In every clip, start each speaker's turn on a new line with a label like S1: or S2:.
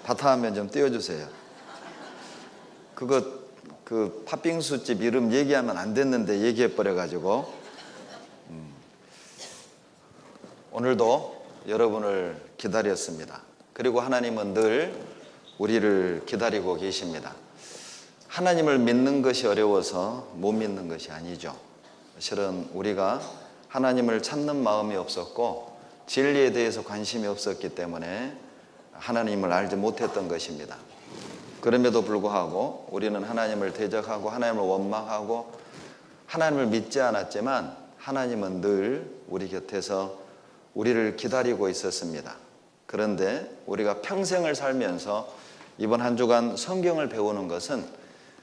S1: 바타하면 좀 띄워주세요. 그 팥빙수집 이름 얘기하면 안 됐는데 얘기해버려가지고. 오늘도 여러분을 기다렸습니다. 그리고 하나님은 늘 우리를 기다리고 계십니다. 하나님을 믿는 것이 어려워서 못 믿는 것이 아니죠. 실은 우리가 하나님을 찾는 마음이 없었고 진리에 대해서 관심이 없었기 때문에 하나님을 알지 못했던 것입니다. 그럼에도 불구하고 우리는 하나님을 대적하고 하나님을 원망하고 하나님을 믿지 않았지만 하나님은 늘 우리 곁에서 우리를 기다리고 있었습니다. 그런데 우리가 평생을 살면서 이번 한 주간 성경을 배우는 것은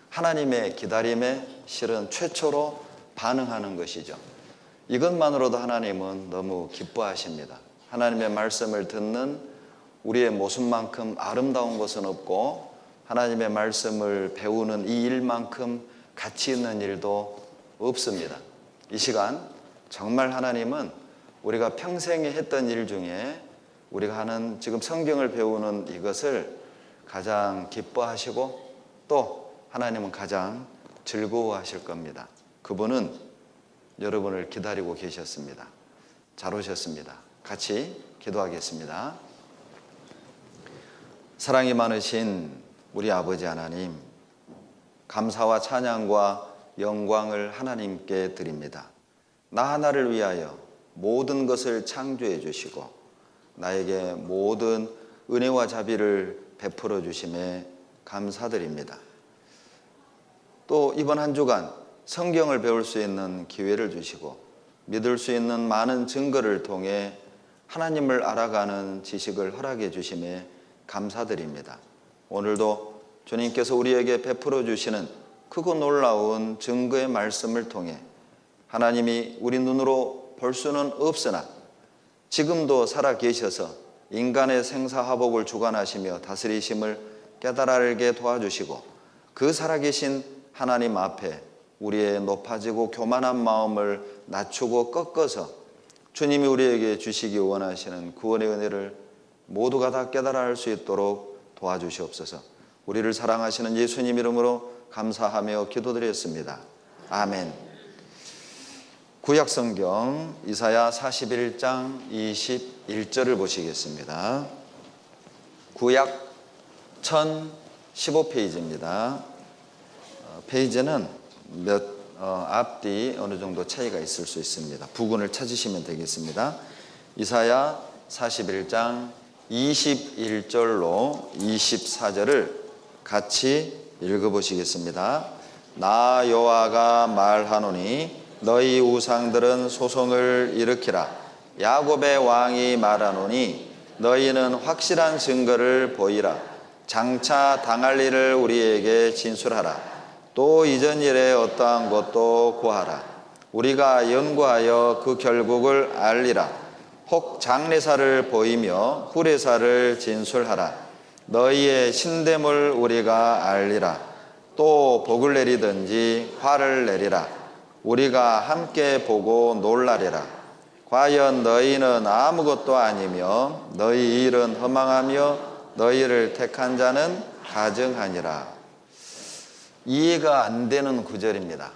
S1: 하나님의 기다림에 실은 최초로 반응하는 것이죠. 이것만으로도 하나님은 너무 기뻐하십니다. 하나님의 말씀을 듣는 우리의 모습만큼 아름다운 것은 없고 하나님의 말씀을 배우는 이 일만큼 가치 있는 일도 없습니다. 이 시간 정말 하나님은 우리가 평생에 했던 일 중에 우리가 하는 지금 성경을 배우는 이것을 가장 기뻐하시고 또 하나님은 가장 즐거워하실 겁니다. 그분은 여러분을 기다리고 계셨습니다. 잘 오셨습니다. 같이 기도하겠습니다. 사랑이 많으신 우리 아버지 하나님, 감사와 찬양과 영광을 하나님께 드립니다. 나 하나를 위하여 모든 것을 창조해 주시고 나에게 모든 은혜와 자비를 베풀어 주심에 감사드립니다. 또 이번 한 주간 성경을 배울 수 있는 기회를 주시고 믿을 수 있는 많은 증거를 통해 하나님을 알아가는 지식을 허락해 주심에 감사드립니다. 오늘도 주님께서 우리에게 베풀어 주시는 크고 놀라운 증거의 말씀을 통해 하나님이 우리 눈으로 볼 수는 없으나 지금도 살아 계셔서 인간의 생사화복을 주관하시며 다스리심을 깨달아 알게 도와주시고 그 살아계신 하나님 앞에 우리의 높아지고 교만한 마음을 낮추고 꺾어서 주님이 우리에게 주시기 원하시는 구원의 은혜를 모두가 다 깨달아 알 수 있도록 도와주시옵소서. 우리를 사랑하시는 예수님 이름으로 감사하며 기도드렸습니다. 아멘. 구약성경 이사야 41장 21절을 보시겠습니다. 구약 1015페이지입니다. 페이지는 앞뒤 어느 정도 차이가 있을 수 있습니다. 부근을 찾으시면 되겠습니다. 이사야 41장 21절로 24절을 같이 읽어보시겠습니다. 나 여호와가 말하노니 너희 우상들은 소송을 일으키라. 야곱의 왕이 말하노니 너희는 확실한 증거를 보이라. 장차 당할 일을 우리에게 진술하라. 또 이전 일에 어떠한 것도 고하라. 우리가 연구하여 그 결국을 알리라. 혹 장래사를 보이며 후래사를 진술하라. 너희의 신됨을 우리가 알리라. 또 복을 내리든지 화를 내리라. 우리가 함께 보고 놀라리라. 과연 너희는 아무것도 아니며 너희 일은 허망하며 너희를 택한 자는 가증하니라. 이해가 안 되는 구절입니다.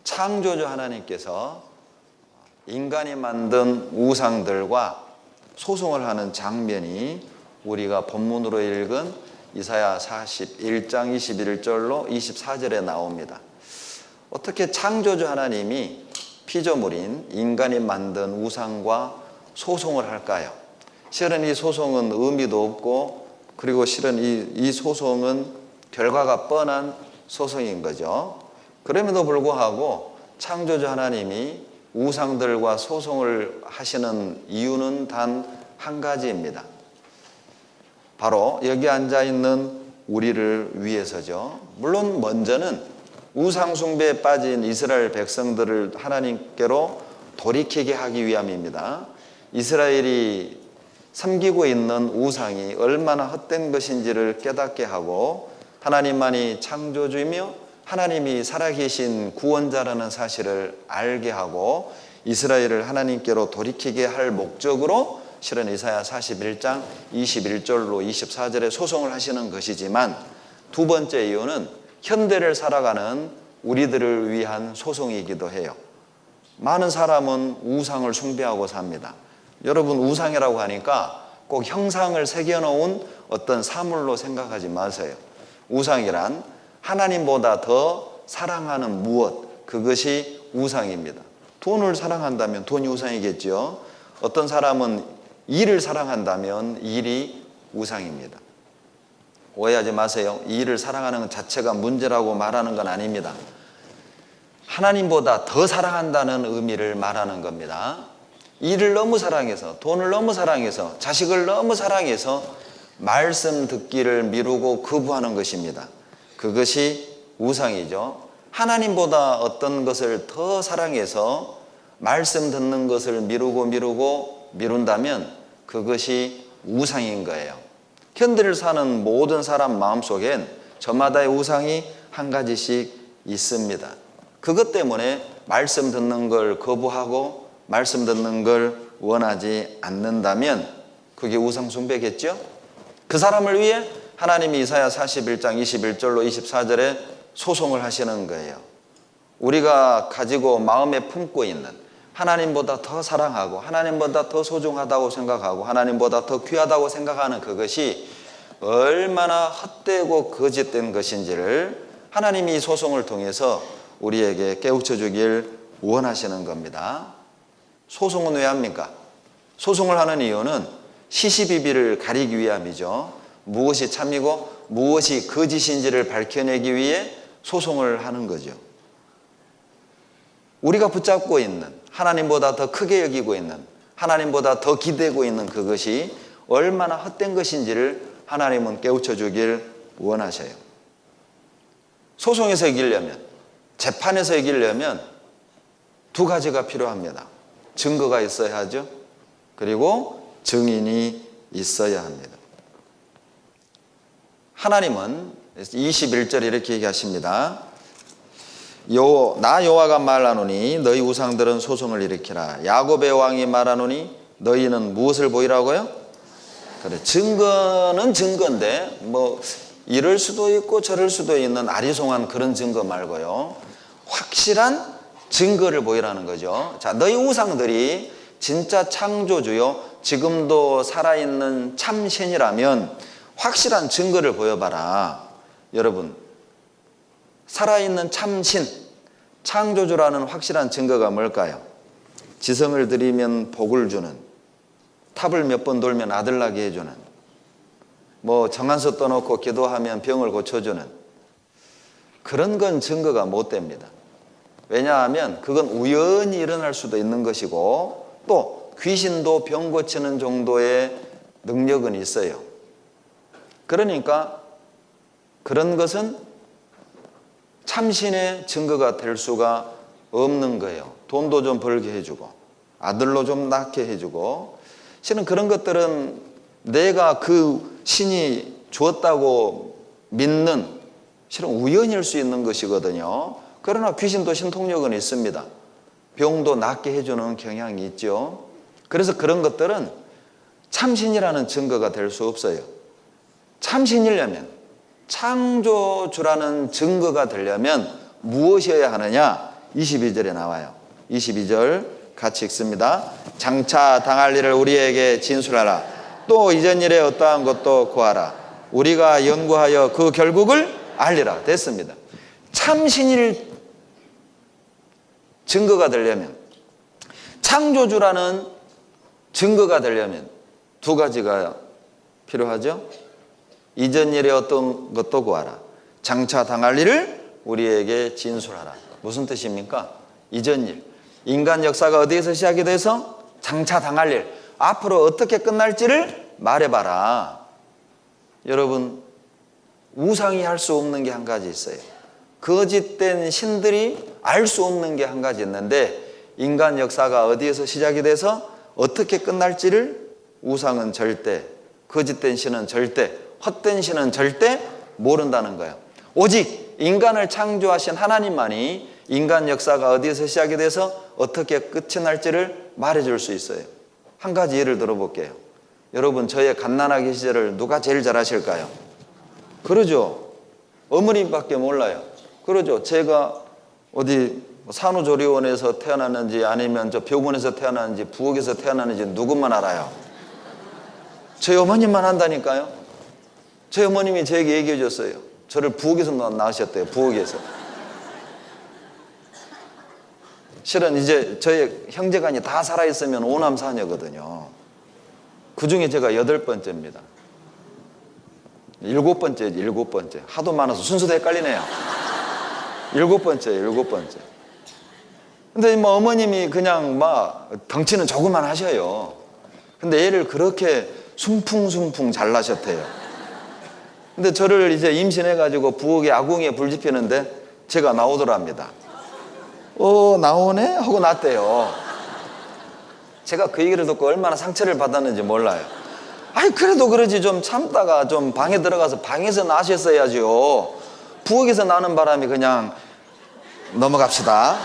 S1: 창조주 하나님께서 인간이 만든 우상들과 소송을 하는 장면이 우리가 본문으로 읽은 이사야 41장 21절로 24절에 나옵니다. 어떻게 창조주 하나님이 피조물인 인간이 만든 우상과 소송을 할까요? 실은 이 소송은 의미도 없고 그리고 실은 이 소송은 결과가 뻔한 소송인 거죠. 그럼에도 불구하고 창조주 하나님이 우상들과 소송을 하시는 이유는 단 한 가지입니다. 바로 여기 앉아있는 우리를 위해서죠. 물론 먼저는 우상 숭배에 빠진 이스라엘 백성들을 하나님께로 돌이키게 하기 위함입니다. 이스라엘이 섬기고 있는 우상이 얼마나 헛된 것인지를 깨닫게 하고 하나님만이 창조주이며 하나님이 살아계신 구원자라는 사실을 알게 하고 이스라엘을 하나님께로 돌이키게 할 목적으로 실은 이사야 41장 21절로 24절에 소송을 하시는 것이지만, 두 번째 이유는 현대를 살아가는 우리들을 위한 소송이기도 해요. 많은 사람은 우상을 숭배하고 삽니다. 여러분, 우상이라고 하니까 꼭 형상을 새겨놓은 어떤 사물로 생각하지 마세요. 우상이란 하나님보다 더 사랑하는 무엇, 그것이 우상입니다. 돈을 사랑한다면 돈이 우상이겠죠. 어떤 사람은 일을 사랑한다면 일이 우상입니다. 오해하지 마세요. 일을 사랑하는 것 자체가 문제라고 말하는 건 아닙니다. 하나님보다 더 사랑한다는 의미를 말하는 겁니다. 일을 너무 사랑해서, 돈을 너무 사랑해서, 자식을 너무 사랑해서 말씀 듣기를 미루고 거부하는 것입니다. 그것이 우상이죠. 하나님보다 어떤 것을 더 사랑해서 말씀 듣는 것을 미룬다면 그것이 우상인 거예요. 현대를 사는 모든 사람 마음속엔 저마다의 우상이 한 가지씩 있습니다. 그것 때문에 말씀 듣는 걸 거부하고 말씀 듣는 걸 원하지 않는다면 그게 우상 숭배겠죠? 그 사람을 위해 하나님이 이사야 41장 21절로 24절에 소송을 하시는 거예요. 우리가 가지고 마음에 품고 있는 하나님보다 더 사랑하고 하나님보다 더 소중하다고 생각하고 하나님보다 더 귀하다고 생각하는 그것이 얼마나 헛되고 거짓된 것인지를 하나님이 이 소송을 통해서 우리에게 깨우쳐 주길 원하시는 겁니다. 소송은 왜 합니까? 소송을 하는 이유는 시시비비를 가리기 위함이죠. 무엇이 참이고 무엇이 거짓인지를 밝혀내기 위해 소송을 하는 거죠. 우리가 붙잡고 있는 하나님보다 더 크게 여기고 있는 하나님보다 더 기대고 있는 그것이 얼마나 헛된 것인지를 하나님은 깨우쳐 주길 원하셔요. 소송에서 이기려면, 재판에서 이기려면 두 가지가 필요합니다. 증거가 있어야 하죠. 그리고 증인이 있어야 합니다. 하나님은 21절 이렇게 얘기하십니다. 나 여호와가 말하노니 너희 우상들은 소송을 일으키라. 야곱의 왕이 말하노니 너희는 무엇을 보이라고요? 그래, 증거는 증거인데 뭐 이럴 수도 있고 저럴 수도 있는 아리송한 그런 증거 말고요, 확실한 증거를 보이라는 거죠. 자, 너희 우상들이 진짜 창조주요 지금도 살아있는 참신이라면 확실한 증거를 보여봐라. 여러분, 살아있는 참신, 창조주라는 확실한 증거가 뭘까요? 지성을 들이면 복을 주는, 탑을 몇 번 돌면 아들 나게 해주는, 뭐 정한수 떠놓고 기도하면 병을 고쳐주는, 그런 건 증거가 못 됩니다. 왜냐하면 그건 우연히 일어날 수도 있는 것이고 또 귀신도 병 고치는 정도의 능력은 있어요. 그러니까 그런 것은 참신의 증거가 될 수가 없는 거예요. 돈도 좀 벌게 해주고 아들로 좀 낳게 해주고, 실은 그런 것들은 내가 그 신이 주었다고 믿는 실은 우연일 수 있는 것이거든요. 그러나 귀신도 신통력은 있습니다. 병도 낫게 해주는 경향이 있죠. 그래서 그런 것들은 참신이라는 증거가 될 수 없어요. 참신이려면, 창조주라는 증거가 되려면 무엇이어야 하느냐? 22절에 나와요. 22절 같이 읽습니다. 장차 당할 일을 우리에게 진술하라. 또 이전 일에 어떠한 것도 고하라. 우리가 연구하여 그 결국을 알리라. 됐습니다. 참신일 증거가 되려면, 창조주라는 증거가 되려면 두 가지가 필요하죠. 이전 일에 어떤 것도 구하라. 장차 당할 일을 우리에게 진술하라. 무슨 뜻입니까? 이전 일, 인간 역사가 어디에서 시작이 돼서 장차 당할 일, 앞으로 어떻게 끝날지를 말해봐라. 여러분, 우상이 할 수 없는 게 한 가지 있어요. 거짓된 신들이 알 수 없는 게 한 가지 있는데, 인간 역사가 어디에서 시작이 돼서 어떻게 끝날지를 우상은 절대, 거짓된 신은 절대, 헛된 신은 절대 모른다는 거예요. 오직 인간을 창조하신 하나님만이 인간 역사가 어디에서 시작이 돼서 어떻게 끝이 날지를 말해줄 수 있어요. 한 가지 예를 들어볼게요. 여러분, 저의 갓난아기 시절을 누가 제일 잘 아실까요? 그러죠. 어머니밖에 몰라요. 그러죠. 제가 어디 산후조리원에서 태어났는지 아니면 저 병원에서 태어났는지 부엌에서 태어났는지 누구만 알아요? 저희 어머님만 한다니까요. 저희 어머님이 저에게 얘기해 줬어요. 저를 부엌에서 낳으셨대요. 부엌에서. 실은 이제 저희 형제간이 다 살아있으면 5남 4녀거든요. 그 중에 제가 8번째입니다. 7번째. 하도 많아서 순서도 헷갈리네요. 7번째. 근데 뭐 어머님이 그냥 막 덩치는 조금만 하셔요. 근데 애를 그렇게 순풍순풍 잘 낳으셨대요. 근데 저를 이제 임신해가지고 부엌에 아궁이에 불 지피는데 제가 나오더랍니다. 나오네? 하고 낳았대요. 제가 그 얘기를 듣고 얼마나 상처를 받았는지 몰라요. 아니, 그래도 그러지 좀 참다가 좀 방에 들어가서 방에서 나셨어야죠. 부엌에서 나는 바람이 그냥 넘어갑시다.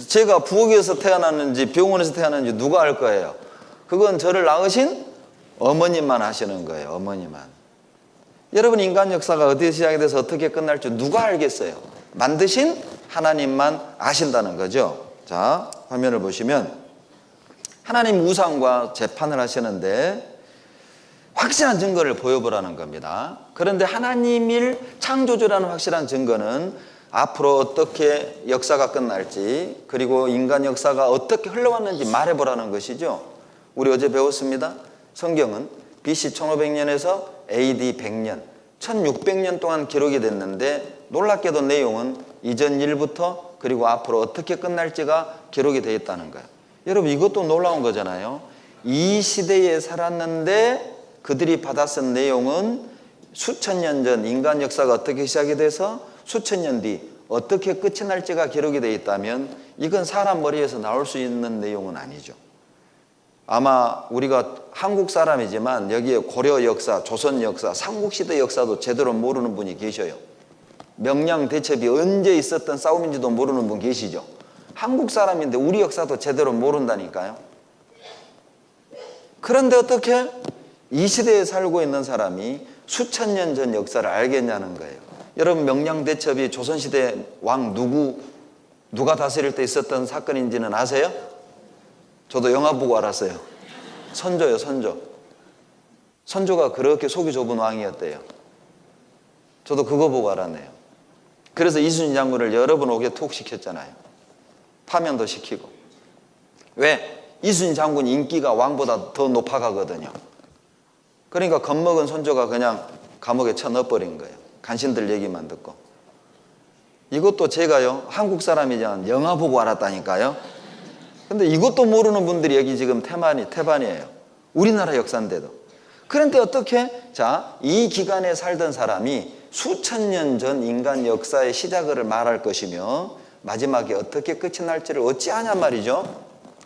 S1: 제가 부엌에서 태어났는지 병원에서 태어났는지 누가 알 거예요? 그건 저를 낳으신 어머님만 하시는 거예요. 어머니만. 여러분, 인간 역사가 어디에 시작이 돼서 어떻게 끝날지 누가 알겠어요? 만드신 하나님만 아신다는 거죠. 자, 화면을 보시면 하나님 우상과 재판을 하시는데 확실한 증거를 보여보라는 겁니다. 그런데 하나님일 창조주라는 확실한 증거는 앞으로 어떻게 역사가 끝날지, 그리고 인간 역사가 어떻게 흘러왔는지 말해보라는 것이죠. 우리 어제 배웠습니다. 성경은 BC 1500년에서 AD 100년, 1600년 동안 기록이 됐는데 놀랍게도 내용은 이전 일부터 그리고 앞으로 어떻게 끝날지가 기록이 되어 있다는 거예요. 여러분, 이것도 놀라운 거잖아요. 이 시대에 살았는데 그들이 받아쓴 내용은 수천 년 전 인간 역사가 어떻게 시작이 돼서 수천 년 뒤 어떻게 끝이 날지가 기록이 되어 있다면 이건 사람 머리에서 나올 수 있는 내용은 아니죠. 아마 우리가 한국 사람이지만 여기에 고려 역사, 조선 역사, 삼국시대 역사도 제대로 모르는 분이 계셔요. 명량 대첩이 언제 있었던 싸움인지도 모르는 분 계시죠. 한국 사람인데 우리 역사도 제대로 모른다니까요. 그런데 어떻게 이 시대에 살고 있는 사람이 수천 년 전 역사를 알겠냐는 거예요. 여러분, 명량대첩이 조선시대 왕 누가 다스릴 때 있었던 사건인지는 아세요? 저도 영화 보고 알았어요. 선조요, 선조. 선조가 그렇게 속이 좁은 왕이었대요. 저도 그거 보고 알았네요. 그래서 이순신 장군을 여러 번 오게 톡 시켰잖아요. 파면도 시키고. 왜? 이순신 장군 인기가 왕보다 더 높아가거든요. 그러니까 겁먹은 선조가 그냥 감옥에 쳐넣어버린 거예요. 간신들 얘기만 듣고. 이것도 제가요, 한국 사람이지만 영화 보고 알았다니까요. 근데 이것도 모르는 분들이 여기 지금 태반이에요. 우리나라 역사인데도. 그런데 어떻게? 자, 이 기간에 살던 사람이 수천 년 전 인간 역사의 시작을 말할 것이며 마지막에 어떻게 끝이 날지를 어찌하냐 말이죠.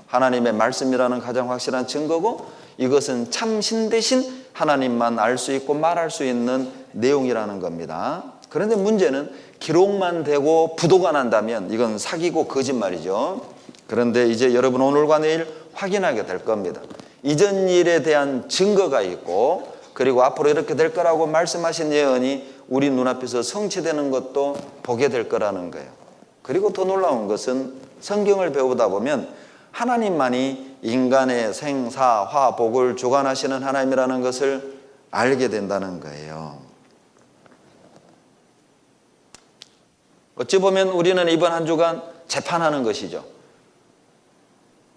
S1: 하나님의 말씀이라는 가장 확실한 증거고 이것은 참신 대신 하나님만 알 수 있고 말할 수 있는 내용이라는 겁니다. 그런데 문제는 기록만 되고 부도가 난다면 이건 사기고 거짓말이죠. 그런데 이제 여러분 오늘과 내일 확인하게 될 겁니다. 이전 일에 대한 증거가 있고 그리고 앞으로 이렇게 될 거라고 말씀하신 예언이 우리 눈앞에서 성취되는 것도 보게 될 거라는 거예요. 그리고 더 놀라운 것은 성경을 배우다 보면 하나님만이 인간의 생사, 화, 복을 주관하시는 하나님이라는 것을 알게 된다는 거예요. 어찌 보면 우리는 이번 한 주간 재판하는 것이죠.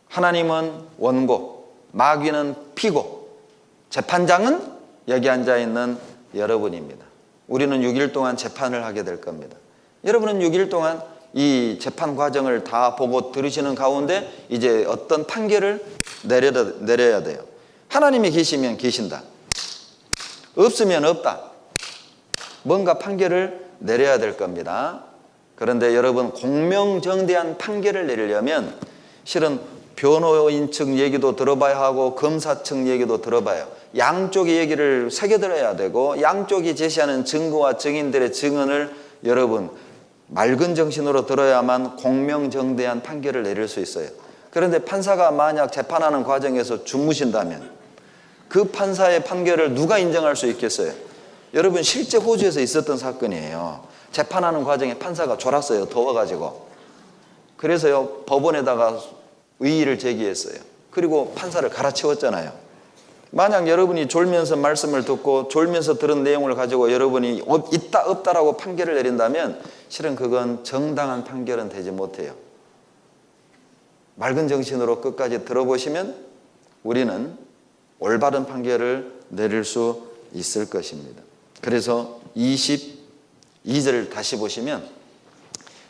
S1: 하나님은 원고, 마귀는 피고, 재판장은 여기 앉아있는 여러분입니다. 우리는 6일 동안 재판을 하게 될 겁니다. 여러분은 6일 동안 이 재판 과정을 다 보고 들으시는 가운데 이제 어떤 판결을 내려야 돼요. 하나님이 계시면 계신다. 없으면 없다. 뭔가 판결을 내려야 될 겁니다. 그런데 여러분, 공명정대한 판결을 내리려면 실은 변호인 측 얘기도 들어봐야 하고 검사 측 얘기도 들어봐요. 양쪽의 얘기를 새겨들어야 되고 양쪽이 제시하는 증거와 증인들의 증언을 여러분 맑은 정신으로 들어야만 공명정대한 판결을 내릴 수 있어요. 그런데 판사가 만약 재판하는 과정에서 주무신다면 그 판사의 판결을 누가 인정할 수 있겠어요? 여러분, 실제 호주에서 있었던 사건이에요. 재판하는 과정에 판사가 졸았어요. 더워가지고. 그래서요, 법원에다가 의의를 제기했어요. 그리고 판사를 갈아치웠잖아요. 만약 여러분이 졸면서 말씀을 듣고 졸면서 들은 내용을 가지고 여러분이 있다 없다라고 판결을 내린다면 실은 그건 정당한 판결은 되지 못해요. 맑은 정신으로 끝까지 들어보시면 우리는 올바른 판결을 내릴 수 있을 것입니다. 그래서 22절 다시 보시면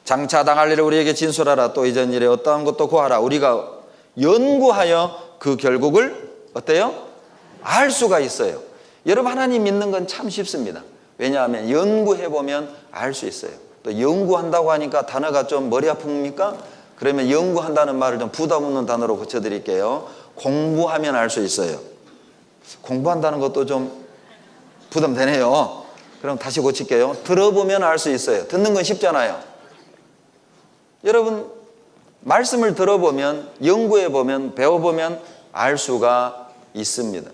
S1: 장차 당할 일을 우리에게 진술하라. 또 이전 일에 어떠한 것도 구하라. 우리가 연구하여 그 결국을 어때요? 알 수가 있어요. 여러분, 하나님 믿는 건 참 쉽습니다. 왜냐하면 연구해보면 알 수 있어요. 또 연구한다고 하니까 단어가 좀 머리 아픕니까? 그러면 연구한다는 말을 좀 부담 없는 단어로 고쳐드릴게요. 공부하면 알 수 있어요. 공부한다는 것도 좀 부담되네요. 그럼 다시 고칠게요. 들어보면 알 수 있어요. 듣는 건 쉽잖아요. 여러분, 말씀을 들어보면, 연구해보면, 배워보면 알 수가 있습니다.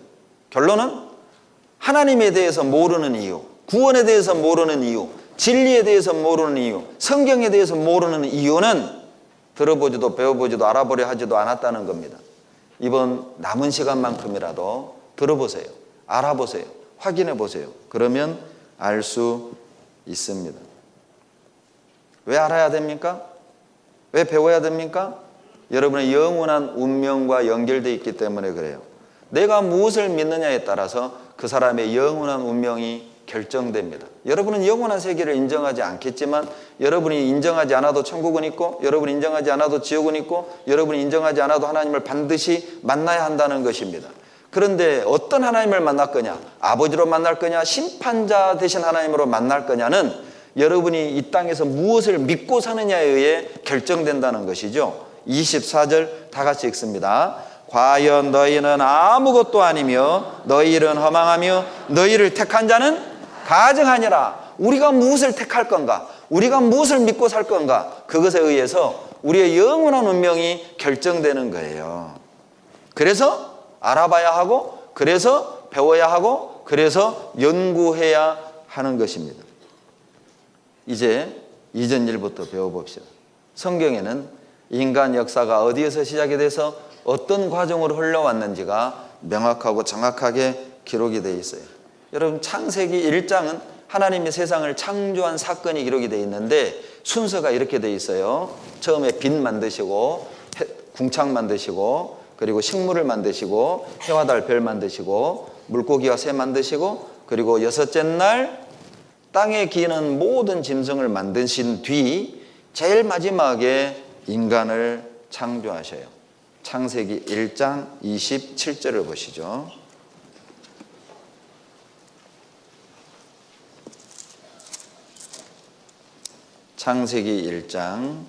S1: 결론은 하나님에 대해서 모르는 이유, 구원에 대해서 모르는 이유, 진리에 대해서 모르는 이유, 성경에 대해서 모르는 이유는 들어보지도 배워보지도 알아보려 하지도 않았다는 겁니다. 이번 남은 시간만큼이라도 들어보세요. 알아보세요. 확인해 보세요. 그러면 알 수 있습니다. 왜 알아야 됩니까? 왜 배워야 됩니까? 여러분의 영원한 운명과 연결되어 있기 때문에 그래요. 내가 무엇을 믿느냐에 따라서 그 사람의 영원한 운명이 결정됩니다. 여러분은 영원한 세계를 인정하지 않겠지만 여러분이 인정하지 않아도 천국은 있고 여러분이 인정하지 않아도 지옥은 있고 여러분이 인정하지 않아도 하나님을 반드시 만나야 한다는 것입니다. 그런데 어떤 하나님을 만날 거냐? 아버지로 만날 거냐? 심판자 되신 하나님으로 만날 거냐는 여러분이 이 땅에서 무엇을 믿고 사느냐에 의해 결정된다는 것이죠. 24절 다 같이 읽습니다. 과연 너희는 아무것도 아니며 너희 일은 허망하며 너희를 택한 자는 가증하니라. 우리가 무엇을 택할 건가? 우리가 무엇을 믿고 살 건가? 그것에 의해서 우리의 영원한 운명이 결정되는 거예요. 그래서 알아봐야 하고, 그래서 배워야 하고, 그래서 연구해야 하는 것입니다. 이제 이전 일부터 배워봅시다. 성경에는 인간 역사가 어디에서 시작이 돼서 어떤 과정으로 흘러왔는지가 명확하고 정확하게 기록이 되어 있어요. 여러분, 창세기 1장은 하나님이 세상을 창조한 사건이 기록이 되어 있는데 순서가 이렇게 되어 있어요. 처음에 빛 만드시고 궁창 만드시고 그리고 식물을 만드시고 해와 달 별 만드시고 물고기와 새 만드시고 그리고 여섯째 날 땅에 기는 모든 짐승을 만드신 뒤 제일 마지막에 인간을 창조하셔요. 창세기 1장 27절을 보시죠. 창세기 1장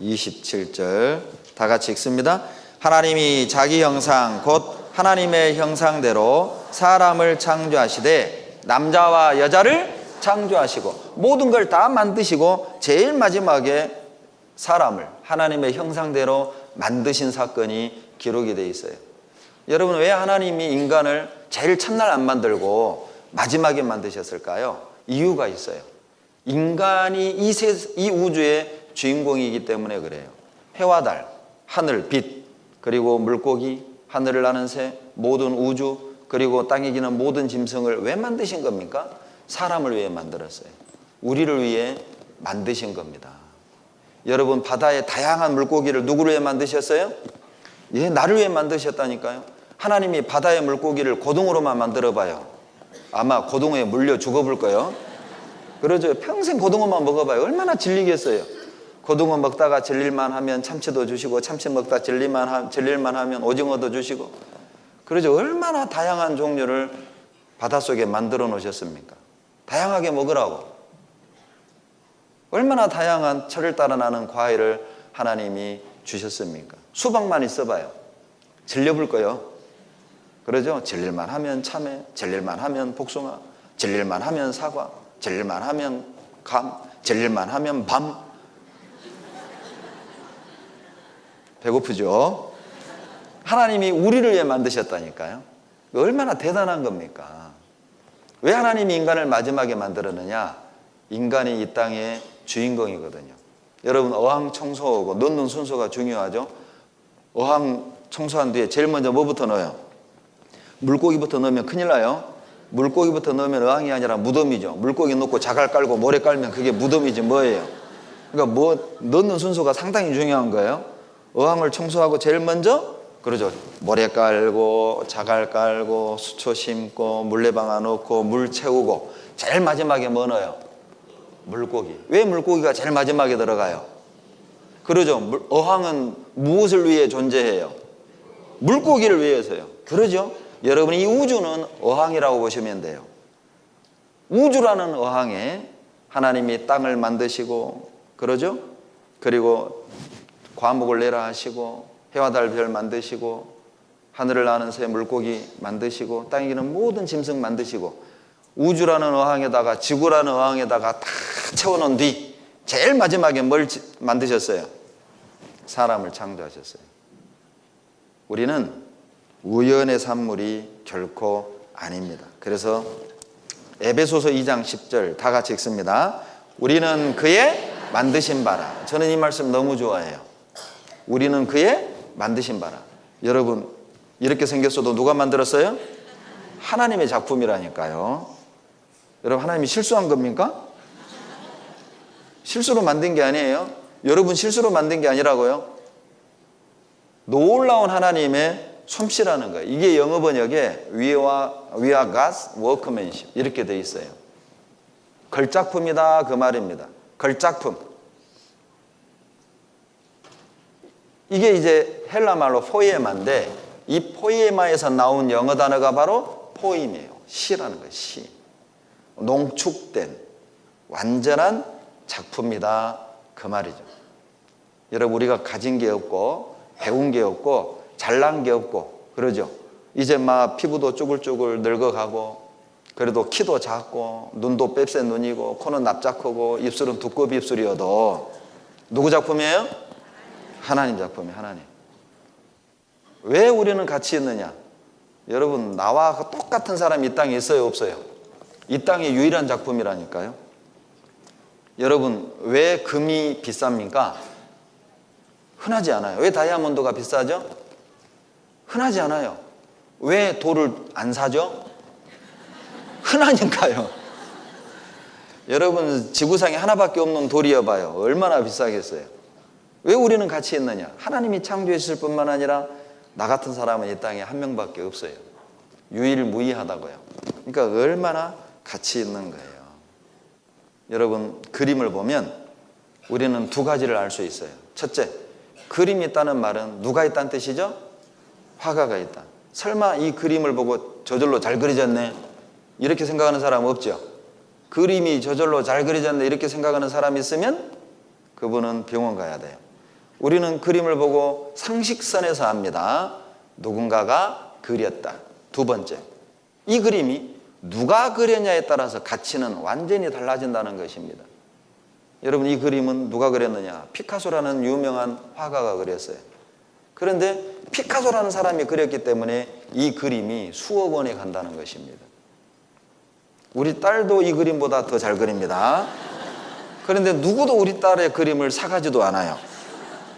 S1: 27절 다 같이 읽습니다. 하나님이 자기 형상 곧 하나님의 형상대로 사람을 창조하시되 남자와 여자를 창조하시고 모든 걸 다 만드시고 제일 마지막에 사람을 하나님의 형상대로 만드신 사건이 기록이 되어 있어요. 여러분, 왜 하나님이 인간을 제일 첫날 안 만들고 마지막에 만드셨을까요? 이유가 있어요. 인간이 이 우주의 주인공이기 때문에 그래요. 해와 달, 하늘, 빛, 그리고 물고기, 하늘을 나는 새, 모든 우주, 그리고 땅에 기는 모든 짐승을 왜 만드신 겁니까? 사람을 위해 만들었어요. 우리를 위해 만드신 겁니다. 여러분, 바다의 다양한 물고기를 누구를 위해 만드셨어요? 예, 나를 위해 만드셨다니까요. 하나님이 바다의 물고기를 고등어로만 만들어봐요. 아마 고등어에 물려 죽어볼 거예요. 그러죠. 평생 고등어만 먹어봐요. 얼마나 질리겠어요. 고등어 먹다가 질릴만 하면 참치도 주시고 참치 먹다 질릴만 하면 오징어도 주시고 그러죠. 얼마나 다양한 종류를 바닷속에 만들어 놓으셨습니까? 다양하게 먹으라고. 얼마나 다양한 철을 따라 나는 과일을 하나님이 주셨습니까? 수박만 있어봐요. 질려볼 거예요. 그러죠? 질릴만 하면 참외, 질릴만 하면 복숭아, 질릴만 하면 사과, 질릴만 하면 감, 질릴만 하면 밤. 배고프죠? 하나님이 우리를 위해 만드셨다니까요. 얼마나 대단한 겁니까? 왜 하나님이 인간을 마지막에 만들었느냐? 인간이 이 땅의 주인공이거든요. 여러분, 어항 청소하고 넣는 순서가 중요하죠. 어항 청소한 뒤에 제일 먼저 뭐부터 넣어요? 물고기부터 넣으면 큰일 나요. 물고기부터 넣으면 어항이 아니라 무덤이죠. 물고기 넣고 자갈 깔고 모래 깔면 그게 무덤이지 뭐예요. 그러니까 뭐 넣는 순서가 상당히 중요한 거예요. 어항을 청소하고 제일 먼저 그러죠. 모래 깔고 자갈 깔고 수초 심고 물레방아 넣고 물 채우고 제일 마지막에 뭐 넣어요? 물고기. 왜 물고기가 제일 마지막에 들어가요? 그러죠. 어항은 무엇을 위해 존재해요? 물고기를 위해서요. 그러죠. 여러분, 이 우주는 어항이라고 보시면 돼요. 우주라는 어항에 하나님이 땅을 만드시고, 그러죠? 그리고 과목을 내라 하시고, 해와 달 별 만드시고, 하늘을 나는 새 물고기 만드시고, 땅에 있는 모든 짐승 만드시고, 우주라는 어항에다가 지구라는 어항에다가 다 채워놓은 뒤 제일 마지막에 뭘 만드셨어요? 사람을 창조하셨어요. 우리는 우연의 산물이 결코 아닙니다. 그래서 에베소서 2장 10절 다 같이 읽습니다. 우리는 그의 만드신 바라. 저는 이 말씀 너무 좋아해요. 우리는 그의 만드신 바라. 여러분, 이렇게 생겼어도 누가 만들었어요? 하나님의 작품이라니까요. 여러분, 하나님이 실수한 겁니까? 실수로 만든 게 아니에요. 여러분, 실수로 만든 게 아니라고요. 놀라운 하나님의 솜씨라는 거예요. 이게 영어 번역에 We are God's workmanship 이렇게 돼 있어요. 걸작품이다 그 말입니다. 걸작품. 이게 이제 헬라 말로 포에마인데 이 포에마에서 나온 영어 단어가 바로 포임이에요. 시라는 거예요. 시. 농축된 완전한 작품이다 그 말이죠. 여러분, 우리가 가진 게 없고 배운 게 없고 잘난 게 없고 그러죠. 이제 막 피부도 쭈글쭈글 늙어가고 그래도 키도 작고 눈도 뺍새 눈이고 코는 납작하고 입술은 두꺼비 입술이어도 누구 작품이에요? 하나님 작품이에요. 하나님. 왜 우리는 같이 있느냐? 여러분, 나와 똑같은 사람이 이 땅에 있어요? 없어요? 이 땅의 유일한 작품이라니까요. 여러분, 왜 금이 비쌉니까? 흔하지 않아요. 왜 다이아몬드가 비싸죠? 흔하지 않아요. 왜 돌을 안 사죠? 흔하니까요. 여러분, 지구상에 하나밖에 없는 돌이어봐요. 얼마나 비싸겠어요. 왜 우리는 같이 있느냐? 하나님이 창조했을 뿐만 아니라 나 같은 사람은 이 땅에 한 명밖에 없어요. 유일무이하다고요. 그러니까 얼마나 같이 있는 거예요. 여러분, 그림을 보면 우리는 두 가지를 알 수 있어요. 첫째, 그림이 있다는 말은 누가 있다는 뜻이죠? 화가가 있다. 설마 이 그림을 보고 저절로 잘 그려졌네 이렇게 생각하는 사람 없죠? 그림이 저절로 잘 그려졌네 이렇게 생각하는 사람이 있으면 그분은 병원 가야 돼요. 우리는 그림을 보고 상식선에서 압니다. 누군가가 그렸다. 두 번째, 이 그림이 누가 그렸냐에 따라서 가치는 완전히 달라진다는 것입니다. 여러분, 이 그림은 누가 그렸느냐? 피카소라는 유명한 화가가 그렸어요. 그런데 피카소라는 사람이 그렸기 때문에 이 그림이 수억 원에 간다는 것입니다. 우리 딸도 이 그림보다 더 잘 그립니다. 그런데 누구도 우리 딸의 그림을 사가지도 않아요.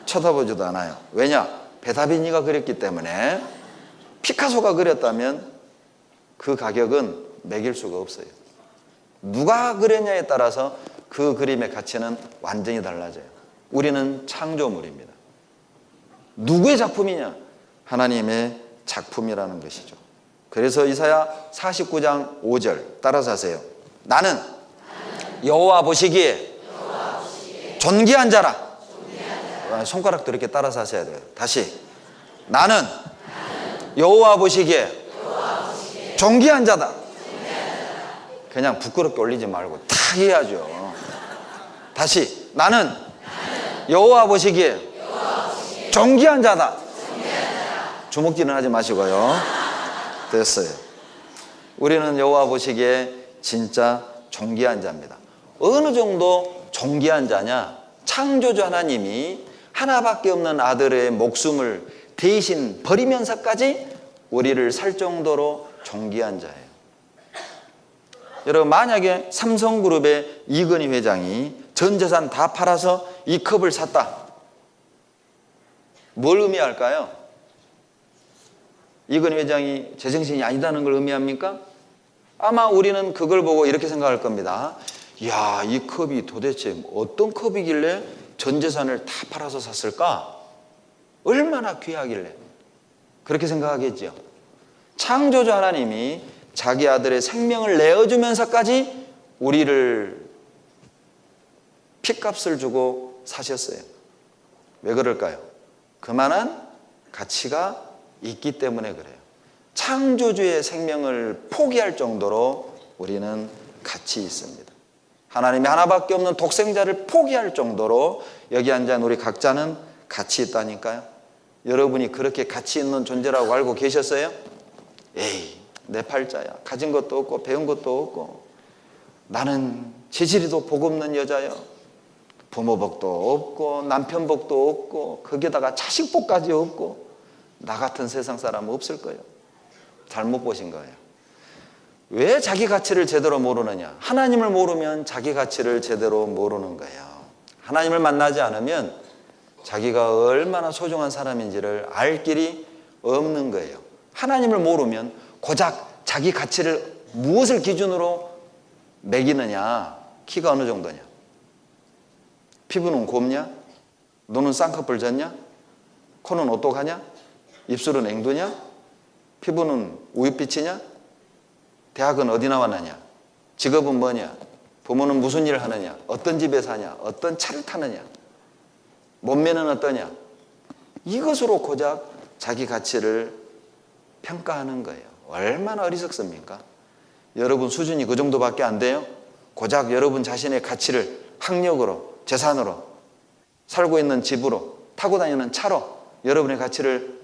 S1: 쳐다보지도 않아요. 왜냐? 베다비니가 그렸기 때문에. 피카소가 그렸다면 그 가격은 매길 수가 없어요. 누가 그렸냐에 따라서 그 그림의 가치는 완전히 달라져요. 우리는 창조물입니다. 누구의 작품이냐? 하나님의 작품이라는 것이죠. 그래서 이사야 49장 5절 따라서 하세요. 나는 여호와 보시기에 존귀한 자라. 손가락도 이렇게 따라서 하셔야 돼요. 다시. 나는 여호와 보시기에 존귀한 자다. 그냥 부끄럽게 올리지 말고 탁 해야죠. 다시. 나는 여호와 보시기에 존귀한 자다. 주먹질은 하지 마시고요. 됐어요. 우리는 여호와 보시기에 진짜 존귀한 자입니다. 어느 정도 존귀한 자냐? 창조주 하나님이 하나밖에 없는 아들의 목숨을 대신 버리면서까지 우리를 살 정도로 존귀한 자예요. 여러분, 만약에 삼성그룹의 이건희 회장이 전 재산 다 팔아서 이 컵을 샀다. 뭘 의미할까요? 이건희 회장이 제정신이 아니다는 걸 의미합니까? 아마 우리는 그걸 보고 이렇게 생각할 겁니다. 이야, 이 컵이 도대체 어떤 컵이길래 전 재산을 다 팔아서 샀을까? 얼마나 귀하길래? 그렇게 생각하겠죠. 창조주 하나님이 자기 아들의 생명을 내어주면서까지 우리를 핏값을 주고 사셨어요. 왜 그럴까요? 그만한 가치가 있기 때문에 그래요. 창조주의 생명을 포기할 정도로 우리는 가치 있습니다. 하나님이 하나밖에 없는 독생자를 포기할 정도로 여기 앉은 우리 각자는 가치 있다니까요. 여러분이 그렇게 가치 있는 존재라고 알고 계셨어요? 에이, 내 팔자야. 가진 것도 없고 배운 것도 없고 나는 재질이도 복 없는 여자요. 부모 복도 없고 남편 복도 없고 거기에다가 자식 복까지 없고 나 같은 세상 사람 없을 거예요. 잘못 보신 거예요. 왜 자기 가치를 제대로 모르느냐? 하나님을 모르면 자기 가치를 제대로 모르는 거예요. 하나님을 만나지 않으면 자기가 얼마나 소중한 사람인지를 알 길이 없는 거예요. 하나님을 모르면 고작 자기 가치를 무엇을 기준으로 매기느냐? 키가 어느 정도냐? 피부는 곱냐? 눈은 쌍꺼풀 졌냐? 코는 오똑하냐? 입술은 앵두냐? 피부는 우윳빛이냐? 대학은 어디 나왔느냐? 직업은 뭐냐? 부모는 무슨 일을 하느냐? 어떤 집에 사냐? 어떤 차를 타느냐? 몸매는 어떠냐? 이것으로 고작 자기 가치를 평가하는 거예요. 얼마나 어리석습니까? 여러분 수준이 그 정도밖에 안 돼요? 고작 여러분 자신의 가치를 학력으로, 재산으로, 살고 있는 집으로, 타고 다니는 차로 여러분의 가치를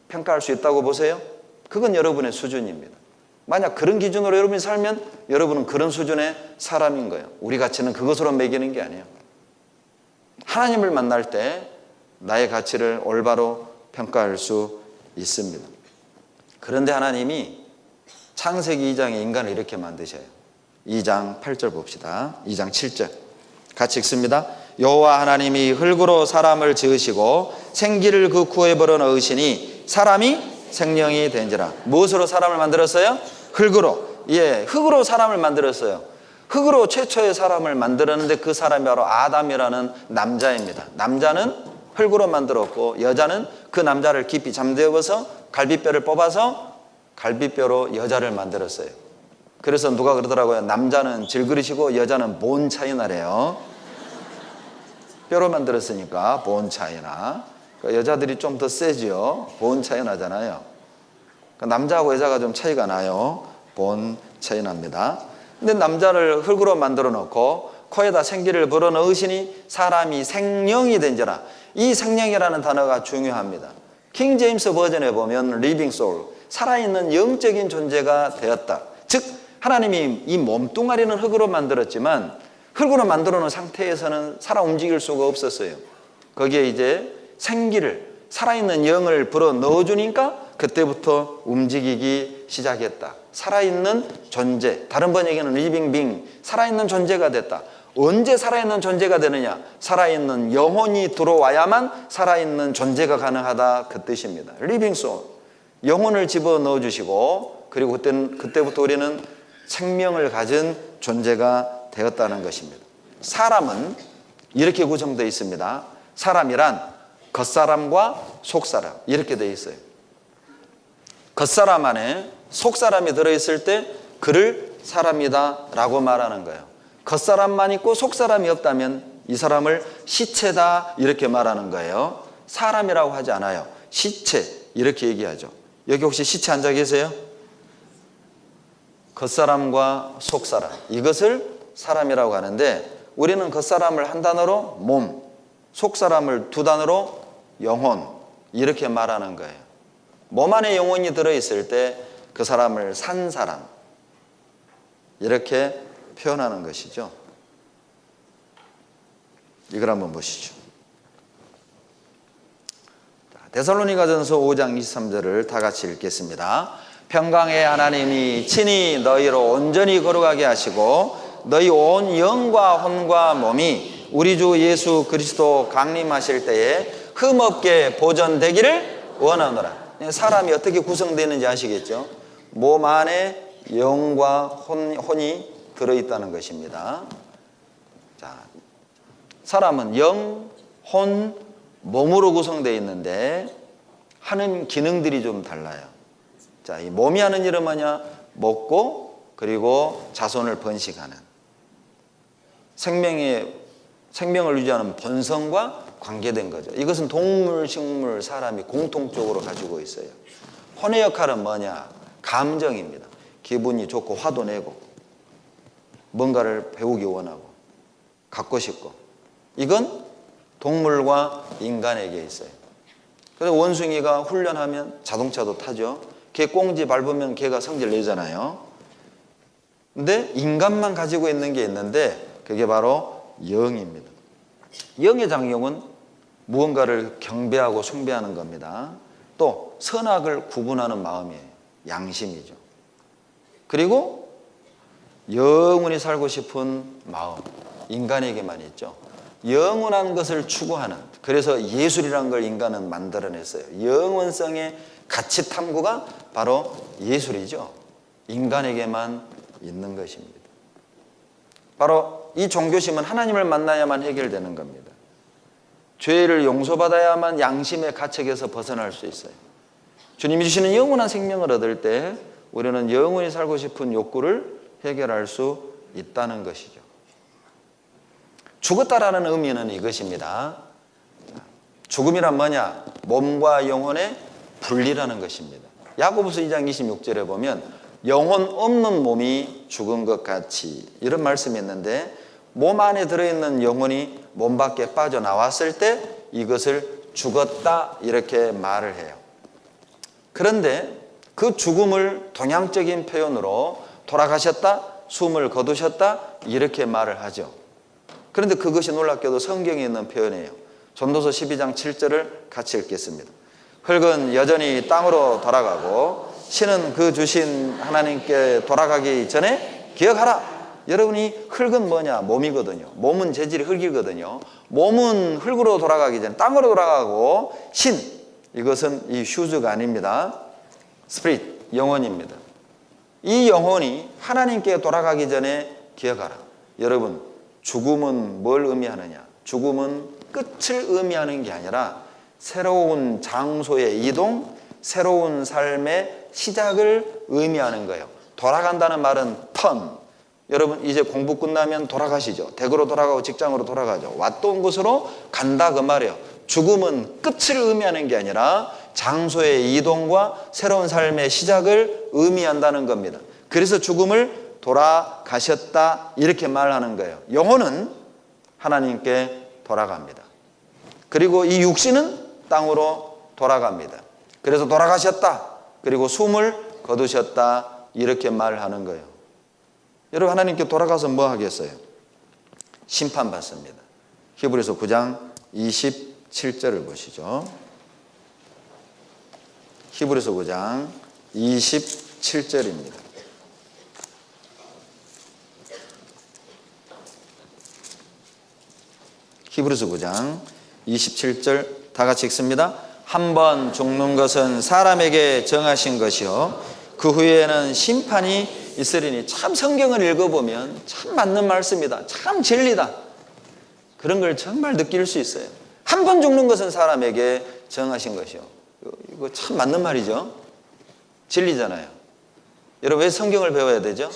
S1: 평가할 수 있다고 보세요? 그건 여러분의 수준입니다. 만약 그런 기준으로 여러분이 살면 여러분은 그런 수준의 사람인 거예요. 우리 가치는 그것으로 매기는 게 아니에요. 하나님을 만날 때 나의 가치를 올바로 평가할 수 있습니다. 그런데 하나님이 창세기 2장에 인간을 이렇게 만드셔요. 2장 8절 봅시다. 2장 7절 같이 읽습니다. 여호와 하나님이 흙으로 사람을 지으시고 생기를 그 구에 불어넣으시니 사람이 생명이 된지라. 무엇으로 사람을 만들었어요? 흙으로. 예, 흙으로 사람을 만들었어요. 흙으로 최초의 사람을 만들었는데 그 사람이 바로 아담이라는 남자입니다. 남자는 흙으로 만들었고 여자는 그 남자를 깊이 잠재워서 갈비뼈를 뽑아서 갈비뼈로 여자를 만들었어요. 그래서 누가 그러더라고요. 남자는 질그릇이고 여자는 본 차이나래요. 뼈로 만들었으니까 본 차이나. 여자들이 좀 더 세지요. 본 차이 나잖아요. 남자하고 여자가 좀 차이가 나요. 본 차이 납니다. 근데 남자를 흙으로 만들어 놓고 코에다 생기를 불어넣으시니 사람이 생명이 된지라. 이 생명이라는 단어가 중요합니다. 킹 제임스 버전에 보면 living soul, 살아있는 영적인 존재가 되었다. 즉 하나님이 이 몸뚱아리는 흙으로 만들었지만 흙으로 만들어 놓은 상태에서는 살아 움직일 수가 없었어요. 거기에 이제 생기를, 살아있는 영을 불어 넣어주니까 그때부터 움직이기 시작했다. 살아있는 존재, 다른 번역에는 living being, 살아있는 존재가 됐다. 언제 살아있는 존재가 되느냐? 살아있는 영혼이 들어와야만 살아있는 존재가 가능하다, 그 뜻입니다. living soul, 영혼을 집어넣어 주시고 그리고 그때부터 우리는 생명을 가진 존재가 되었다는 것입니다. 사람은 이렇게 구성되어 있습니다. 사람이란 겉사람과 속사람 이렇게 되어 있어요. 겉사람 안에 속사람이 들어있을 때 그를 사람이다 라고 말하는 거예요. 겉사람만 있고 속사람이 없다면 이 사람을 시체다 이렇게 말하는 거예요. 사람이라고 하지 않아요. 시체 이렇게 얘기하죠. 여기 혹시 시체 앉아 계세요? 겉사람과 속사람, 이것을 사람이라고 하는데 우리는 겉사람을 한 단어로 몸, 속사람을 두 단어로 영혼 이렇게 말하는 거예요. 몸 안에 영혼이 들어있을 때 그 사람을 산 사람 이렇게 표현하는 것이죠. 이걸 한번 보시죠. 데살로니가전서 5장 23절을 다 같이 읽겠습니다. 평강의 하나님이 친히 너희로 온전히 거룩하게 하시고 너희 온 영과 혼과 몸이 우리 주 예수 그리스도 강림하실 때에 흠없게 보존되기를 원하노라. 사람이 어떻게 구성되는지 아시겠죠? 몸 안에 영과 혼이 들어있다는 것입니다. 자, 사람은 영, 혼, 몸으로 구성되어 있는데 하는 기능들이 좀 달라요. 자, 이 몸이 하는 일은 뭐냐? 먹고 그리고 자손을 번식하는, 생명을 유지하는 본성과 관계된 거죠. 이것은 동물, 식물, 사람이 공통적으로 가지고 있어요. 혼의 역할은 뭐냐? 감정입니다. 기분이 좋고 화도 내고 뭔가를 배우기 원하고 갖고 싶고, 이건 동물과 인간에게 있어요. 그래서 원숭이가 훈련하면 자동차도 타죠. 개 꽁지 밟으면 개가 성질 내잖아요. 근데 인간만 가지고 있는 게 있는데 그게 바로 영입니다. 영의 작용은 무언가를 경배하고 숭배하는 겁니다. 또 선악을 구분하는 마음이에요. 양심이죠. 그리고 영원히 살고 싶은 마음, 인간에게만 있죠. 영원한 것을 추구하는, 그래서 예술이라는 걸 인간은 만들어냈어요. 영원성의 가치 탐구가 바로 예술이죠. 인간에게만 있는 것입니다. 바로 이 종교심은 하나님을 만나야만 해결되는 겁니다. 죄를 용서받아야만 양심의 가책에서 벗어날 수 있어요. 주님이 주시는 영원한 생명을 얻을 때 우리는 영원히 살고 싶은 욕구를 해결할 수 있다는 것이죠. 죽었다라는 의미는 이것입니다. 죽음이란 뭐냐? 몸과 영혼의 분리라는 것입니다. 야고보서 2장 26절에 보면 영혼 없는 몸이 죽은 것 같이, 이런 말씀이 있는데 몸 안에 들어있는 영혼이 몸 밖에 빠져나왔을 때 이것을 죽었다 이렇게 말을 해요. 그런데 그 죽음을 동양적인 표현으로 돌아가셨다, 숨을 거두셨다 이렇게 말을 하죠. 그런데 그것이 놀랍게도 성경에 있는 표현이에요. 전도서 12장 7절을 같이 읽겠습니다. 흙은 여전히 땅으로 돌아가고 신은 그 주신 하나님께 돌아가기 전에 기억하라. 여러분이 흙은 뭐냐? 몸이거든요. 몸은 재질이 흙이거든요. 몸은 흙으로 돌아가기 전에 땅으로 돌아가고, 신, 이것은 이 슈즈가 아닙니다. 스피릿, 영혼입니다. 이 영혼이 하나님께 돌아가기 전에 기억하라. 여러분, 죽음은 뭘 의미하느냐? 죽음은 끝을 의미하는 게 아니라 새로운 장소의 이동, 새로운 삶의 시작을 의미하는 거예요. 돌아간다는 말은 턴. 여러분 이제 공부 끝나면 돌아가시죠. 댁으로 돌아가고 직장으로 돌아가죠. 왔던 곳으로 간다 그 말이에요. 죽음은 끝을 의미하는 게 아니라 장소의 이동과 새로운 삶의 시작을 의미한다는 겁니다. 그래서 죽음을 돌아가셨다 이렇게 말하는 거예요. 영혼은 하나님께 돌아갑니다. 그리고 이 육신은 땅으로 돌아갑니다. 그래서 돌아가셨다, 그리고 숨을 거두셨다 이렇게 말하는 거예요. 여러분 하나님께 돌아가서 뭐 하겠어요? 심판받습니다. 히브리서 9장 27절을 보시죠. 히브리서 9장 27절입니다. 히브리서 9장 27절 다 같이 읽습니다. 한 번 죽는 것은 사람에게 정하신 것이요 그 후에는 심판이 있으리니. 참 성경을 읽어보면 참 맞는 말씀이다, 참 진리다, 그런 걸 정말 느낄 수 있어요. 한 번 죽는 것은 사람에게 정하신 것이요. 이거 참 맞는 말이죠. 진리잖아요. 여러분 왜 성경을 배워야 되죠?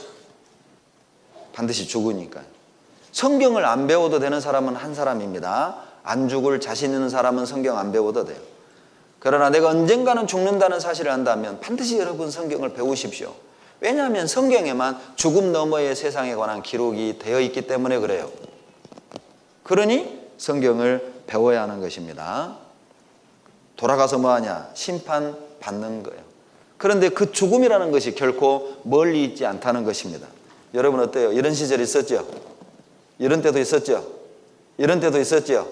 S1: 반드시 죽으니까요. 성경을 안 배워도 되는 사람은 한 사람입니다. 안 죽을 자신 있는 사람은 성경 안 배워도 돼요. 그러나 내가 언젠가는 죽는다는 사실을 안다면 반드시 여러분 성경을 배우십시오. 왜냐하면 성경에만 죽음 너머의 세상에 관한 기록이 되어 있기 때문에 그래요. 그러니 성경을 배워야 하는 것입니다. 돌아가서 뭐하냐? 심판받는 거예요. 그런데 그 죽음이라는 것이 결코 멀리 있지 않다는 것입니다. 여러분 어때요? 이런 시절이 있었죠? 이런 때도 있었죠? 이런 때도 있었죠?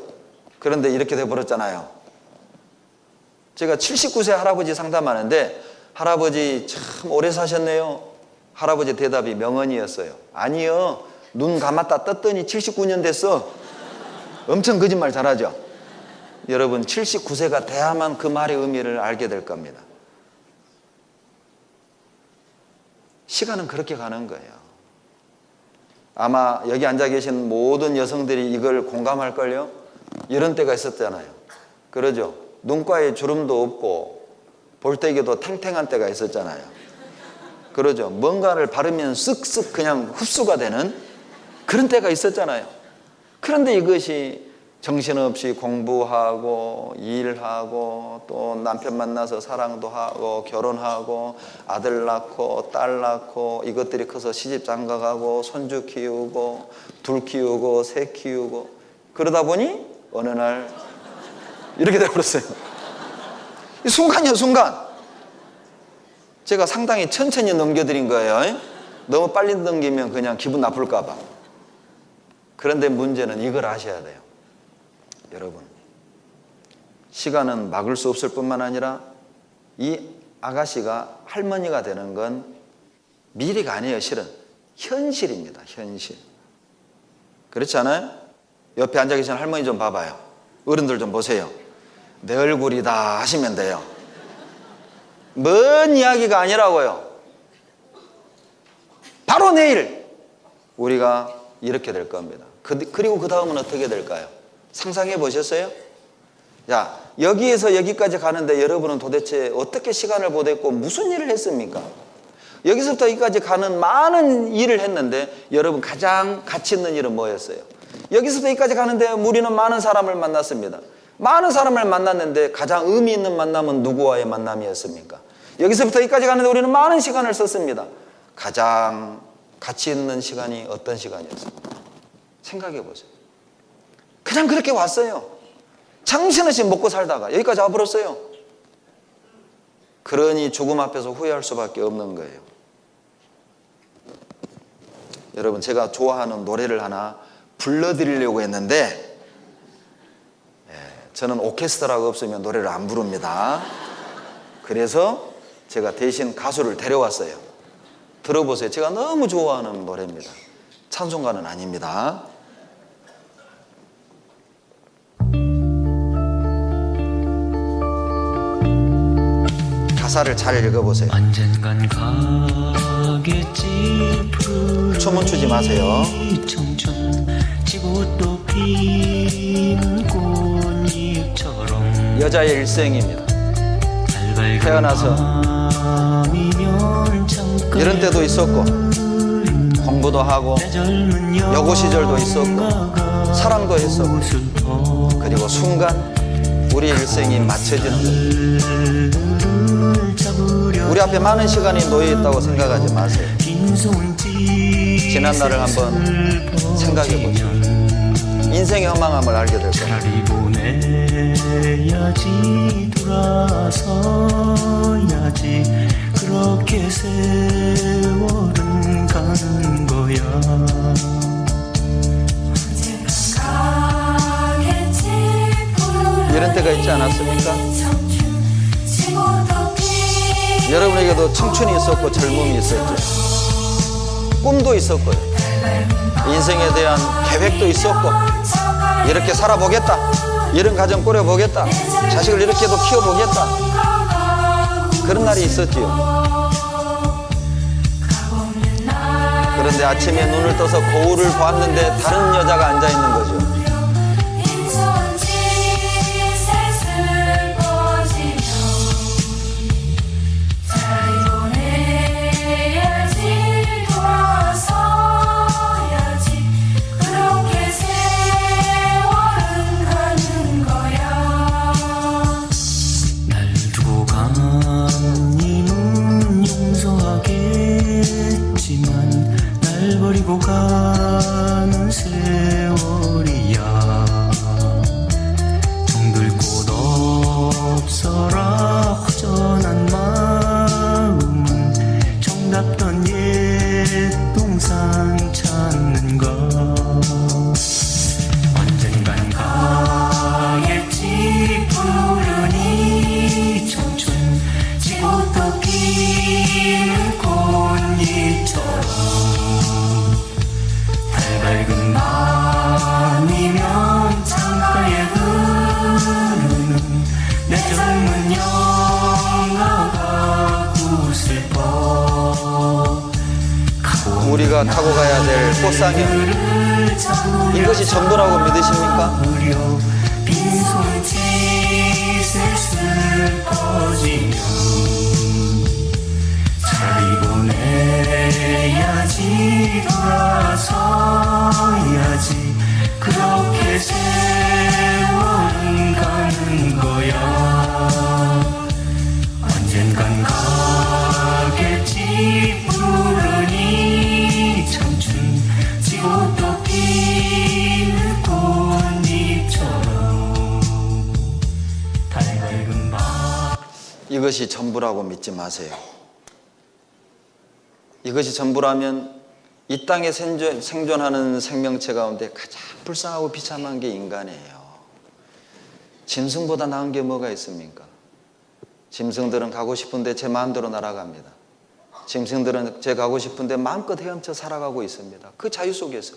S1: 그런데 이렇게 돼버렸잖아요. 제가 79세 할아버지 상담하는데 할아버지 참 오래 사셨네요. 할아버지 대답이 명언이었어요. 아니요, 눈 감았다 떴더니 79년 됐어. 엄청 거짓말 잘하죠. 여러분 79세가 돼야만 그 말의 의미를 알게 될 겁니다. 시간은 그렇게 가는 거예요. 아마 여기 앉아 계신 모든 여성들이 이걸 공감할걸요. 이런 때가 있었잖아요. 그러죠. 눈가에 주름도 없고 볼때기도 탱탱한 때가 있었잖아요. 그러죠. 뭔가를 바르면 쓱쓱 그냥 흡수가 되는 그런 때가 있었잖아요. 그런데 이것이 정신없이 공부하고 일하고 또 남편 만나서 사랑도 하고 결혼하고 아들 낳고 딸 낳고 이것들이 커서 시집 장가가고 손주 키우고 둘 키우고 셋 키우고 그러다 보니 어느 날 이렇게 돼버렸어요. 이 순간이요, 순간. 제가 상당히 천천히 넘겨드린 거예요. 너무 빨리 넘기면 그냥 기분 나쁠까 봐. 그런데 문제는 이걸 아셔야 돼요. 여러분, 시간은 막을 수 없을 뿐만 아니라 이 아가씨가 할머니가 되는 건 미래가 아니에요. 실은 현실입니다. 현실. 그렇지 않아요? 옆에 앉아 계신 할머니 좀 봐봐요. 어른들 좀 보세요. 내 얼굴이다 하시면 돼요. 먼 이야기가 아니라고요. 바로 내일 우리가 이렇게 될 겁니다. 그리고 그 다음은 어떻게 될까요? 상상해 보셨어요? 자, 여기에서 여기까지 가는데 여러분은 도대체 어떻게 시간을 보냈고 무슨 일을 했습니까? 여기서부터 여기까지 가는 많은 일을 했는데 여러분 가장 가치 있는 일은 뭐였어요? 여기서부터 여기까지 가는데 우리는 많은 사람을 만났습니다. 많은 사람을 만났는데 가장 의미 있는 만남은 누구와의 만남이었습니까? 여기서부터 여기까지 가는데 우리는 많은 시간을 썼습니다. 가장 가치 있는 시간이 어떤 시간이었습니까? 생각해 보세요. 그냥 그렇게 왔어요. 정신없이 먹고 살다가 여기까지 와버렸어요. 그러니 죽음 앞에서 후회할 수밖에 없는 거예요. 여러분, 제가 좋아하는 노래를 하나 불러드리려고 했는데 저는 오케스트라가 없으면 노래를 안 부릅니다. 그래서 제가 대신 가수를 데려왔어요. 들어보세요. 제가 너무 좋아하는 노래입니다. 찬송가는 아닙니다. 가사를 잘 읽어보세요.
S2: 언젠간 가겠지.
S1: 춤은 추지 마세요.
S2: 청춘 지고 또 피는 꽃잎처럼
S1: 여자의 일생입니다. 태어나서 이런 때도 있었고 공부도 하고 여고 시절도 있었고 사랑도 했었고 그리고 순간 우리의 일생이 맞춰지는 거예요. 우리 앞에 많은 시간이 놓여있다고 생각하지 마세요. 지난 날을 한번 생각해 보죠. 인생의 허망함을 알게 될 거예요.
S2: 차라리 보내야지 돌아서야지 그렇게 세월은 가는 거야.
S1: 이런 때가 있지 않았습니까? 여러분에게도 청춘이 있었고 젊음이 있었죠. 꿈도 있었고요. 인생에 대한 계획도 있었고 이렇게 살아보겠다, 이런 가정 꾸려보겠다, 자식을 이렇게도 키워보겠다, 그런 날이 있었지요. 그런데 아침에 눈을 떠서 거울을 보았는데 다른 여자가 앉아있는 거죠.
S2: 버리고 가는 세월이야. 정들 곳 없어라 허전한 마음은 정답던 옛 동산 찾는 것. 언젠간 가겠지 푸른
S1: 우리가 타고 가야 될 꽃상여, 이것이 전부라고 믿으십니까?
S2: 빈손짓에 슬퍼지면 잘 보내야지, 돌아서야지, 그렇게 세월은 가는 거야. 언젠간 가겠지, 푸른 이 청춘, 지고 또 피는 꽃잎처럼 밝은 밤.
S1: 이것이 전부라고 믿지 마세요. 이것이 전부라면 이 땅에 생존하는 생명체 가운데 가장 불쌍하고 비참한 게 인간이에요. 짐승보다 나은 게 뭐가 있습니까? 짐승들은 가고 싶은데 제 마음대로 날아갑니다. 짐승들은 제 가고 싶은데 마음껏 헤엄쳐 살아가고 있습니다. 그 자유 속에서.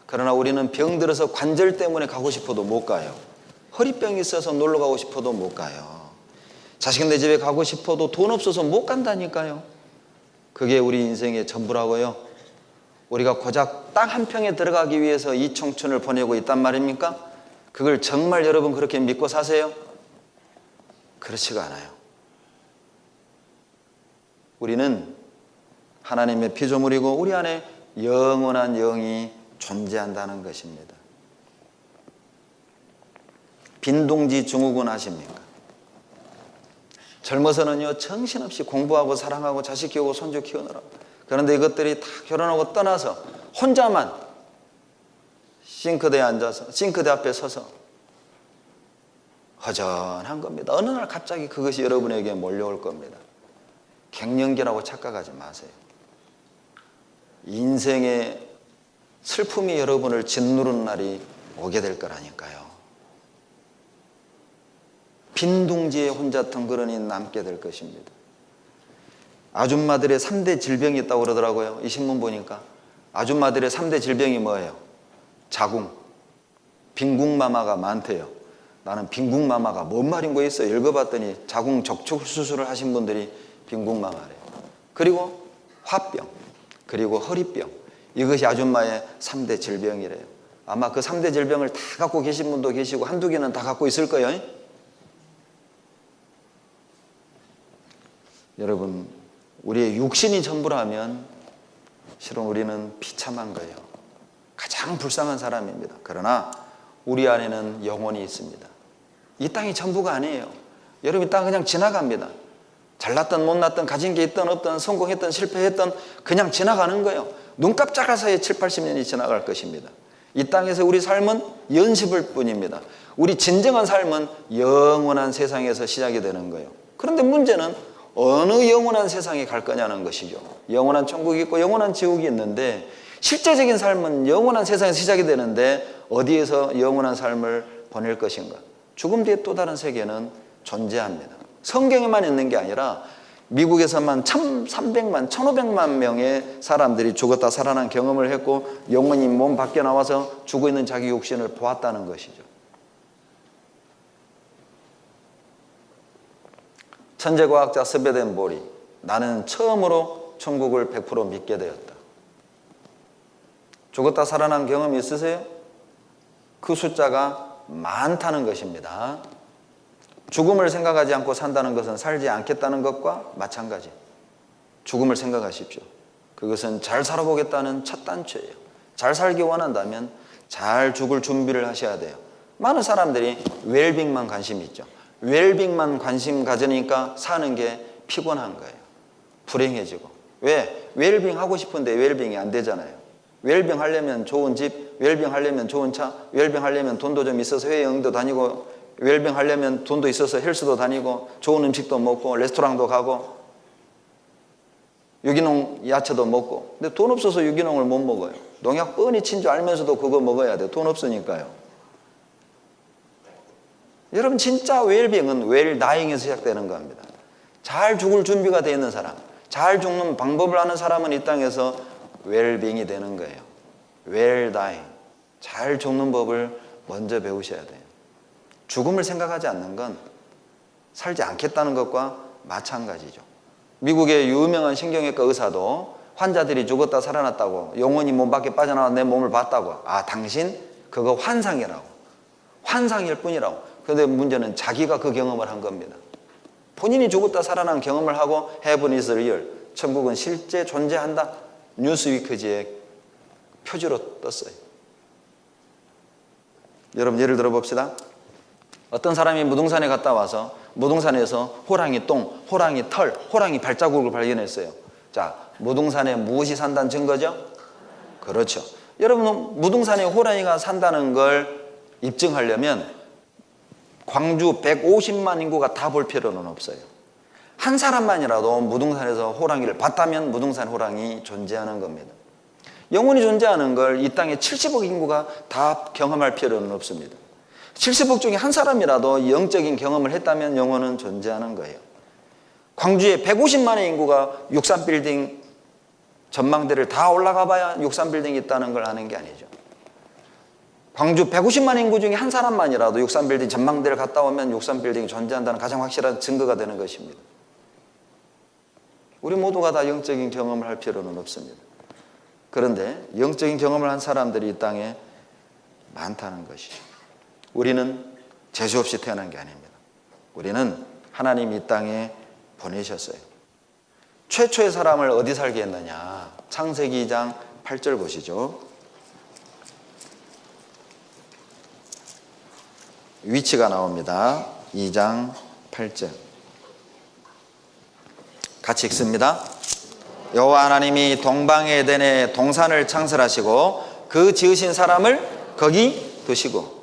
S1: 그러나 우리는 병들어서 관절 때문에 가고 싶어도 못 가요. 허리병이 있어서 놀러 가고 싶어도 못 가요. 자식네 집에 가고 싶어도 돈 없어서 못 간다니까요. 그게 우리 인생의 전부라고요. 우리가 고작 땅 한 평에 들어가기 위해서 이 청춘을 보내고 있단 말입니까? 그걸 정말 여러분 그렇게 믿고 사세요? 그렇지가 않아요. 우리는 하나님의 피조물이고 우리 안에 영원한 영이 존재한다는 것입니다. 빈둥지 증후군 아십니까? 젊어서는요 정신없이 공부하고 사랑하고 자식 키우고 손주 키우느라, 그런데 이것들이 다 결혼하고 떠나서 혼자만 싱크대에 앉아서 싱크대 앞에 서서 허전한 겁니다. 어느 날 갑자기 그것이 여러분에게 몰려올 겁니다. 갱년기라고 착각하지 마세요. 인생의 슬픔이 여러분을 짓누르는 날이 오게 될 거라니까요. 빈둥지에 혼자 덩그러니 남게 될 것입니다. 아줌마들의 3대 질병이 있다고 그러더라고요. 이 신문 보니까 아줌마들의 3대 질병이 뭐예요? 자궁, 빈궁마마가 많대요. 나는 빈궁마마가 뭔 말인 거 있어요. 읽어봤더니 자궁 적축 수술을 하신 분들이 빈궁마마래요. 그리고 화병, 그리고 허리병, 이것이 아줌마의 3대 질병이래요. 아마 그 3대 질병을 다 갖고 계신 분도 계시고 한두 개는 다 갖고 있을 거예요. 여러분, 우리의 육신이 전부라면 실은 우리는 비참한 거예요. 가장 불쌍한 사람입니다. 그러나 우리 안에는 영혼이 있습니다. 이 땅이 전부가 아니에요. 여러분, 이 땅 그냥 지나갑니다. 잘났든 못났든 가진 게 있든 없든 성공했든 실패했든 그냥 지나가는 거예요. 눈 깜짝할 사이에 7, 80년이 지나갈 것입니다. 이 땅에서 우리 삶은 연습일 뿐입니다. 우리 진정한 삶은 영원한 세상에서 시작이 되는 거예요. 그런데 문제는 어느 영원한 세상에 갈 거냐는 것이죠. 영원한 천국이 있고 영원한 지옥이 있는데 실제적인 삶은 영원한 세상에서 시작이 되는데 어디에서 영원한 삶을 보낼 것인가? 죽음 뒤에 또 다른 세계는 존재합니다. 성경에만 있는 게 아니라 미국에서만 1,300만, 1,500만 명의 사람들이 죽었다 살아난 경험을 했고 영혼이 몸 밖에 나와서 죽어있는 자기 육신을 보았다는 것이죠. 천재과학자 스베덴볼이 나는 처음으로 천국을 100% 믿게 되었다. 죽었다 살아난 경험 있으세요? 그 숫자가 많다는 것입니다. 죽음을 생각하지 않고 산다는 것은 살지 않겠다는 것과 마찬가지. 죽음을 생각하십시오. 그것은 잘 살아보겠다는 첫 단추예요. 잘 살기 원한다면 잘 죽을 준비를 하셔야 돼요. 많은 사람들이 웰빙만 관심이 있죠. 웰빙만 관심 가지니까 사는 게 피곤한 거예요. 불행해지고. 왜? 웰빙 하고 싶은데 웰빙이 안 되잖아요. 웰빙 하려면 좋은 집, 웰빙 하려면 좋은 차, 웰빙 하려면 돈도 좀 있어서 해외여행도 다니고, 웰빙 하려면 돈도 있어서 헬스도 다니고, 좋은 음식도 먹고, 레스토랑도 가고, 유기농 야채도 먹고. 근데 돈 없어서 유기농을 못 먹어요. 농약 뻔히 친 줄 알면서도 그거 먹어야 돼. 돈 없으니까요. 여러분, 진짜 웰빙은 웰다잉에서 시작되는 겁니다. 잘 죽을 준비가 되어 있는 사람, 잘 죽는 방법을 아는 사람은 이 땅에서 웰빙이 되는 거예요. 웰다잉, 잘 죽는 법을 먼저 배우셔야 돼요. 죽음을 생각하지 않는 건 살지 않겠다는 것과 마찬가지죠. 미국의 유명한 신경외과 의사도 환자들이 죽었다 살아났다고, 영혼이 몸 밖에 빠져나와 내 몸을 봤다고. 아, 당신 그거 환상이라고. 환상일 뿐이라고. 그런데 문제는 자기가 그 경험을 한 겁니다. 본인이 죽었다 살아난 경험을 하고 Heaven is real, 천국은 실제 존재한다, 뉴스위크지에 표지로 떴어요. 여러분, 예를 들어 봅시다. 어떤 사람이 무등산에 갔다 와서 무등산에서 호랑이 똥, 호랑이 털, 호랑이 발자국을 발견했어요. 자, 무등산에 무엇이 산다는 증거죠? 그렇죠. 여러분, 무등산에 호랑이가 산다는 걸 입증하려면 광주 150만 인구가 다 볼 필요는 없어요. 한 사람만이라도 무등산에서 호랑이를 봤다면 무등산 호랑이 존재하는 겁니다. 영혼이 존재하는 걸 이 땅에 70억 인구가 다 경험할 필요는 없습니다. 70억 중에 한 사람이라도 영적인 경험을 했다면 영혼은 존재하는 거예요. 광주에 150만의 인구가 63빌딩 전망대를 다 올라가 봐야 63빌딩이 있다는 걸 아는 게 아니죠. 광주 150만 인구 중에 한 사람만이라도 63빌딩 전망대를 갔다 오면 63빌딩이 존재한다는 가장 확실한 증거가 되는 것입니다. 우리 모두가 다 영적인 경험을 할 필요는 없습니다. 그런데 영적인 경험을 한 사람들이 이 땅에 많다는 것이죠. 우리는 재수 없이 태어난 게 아닙니다. 우리는 하나님이 이 땅에 보내셨어요. 최초의 사람을 어디 살게 했느냐? 창세기 2장 8절 보시죠. 위치가 나옵니다. 2장 8절. 같이 읽습니다. 여호와 하나님이 동방의 에덴에 동산을 창설하시고 그 지으신 사람을 거기 두시고.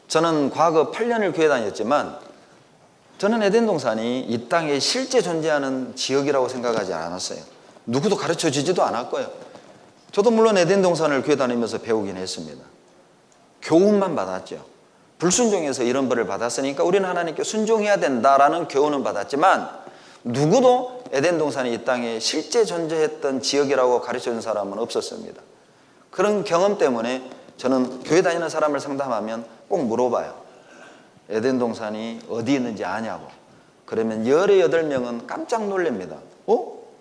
S1: 저는 과거 8년을 교회 다녔지만 저는 에덴 동산이 이 땅에 실제 존재하는 지역이라고 생각하지 않았어요. 누구도 가르쳐 주지도 않았고요. 저도 물론 에덴 동산을 교회 다니면서 배우긴 했습니다. 교훈만 받았죠. 불순종해서 이런 벌을 받았으니까 우리는 하나님께 순종해야 된다라는 교훈은 받았지만 누구도 에덴 동산이 이 땅에 실제 존재했던 지역이라고 가르쳐준 사람은 없었습니다. 그런 경험 때문에 저는 교회 다니는 사람을 상담하면 꼭 물어봐요. 에덴 동산이 어디 있는지 아냐고. 그러면 18명은 깜짝 놀랍니다.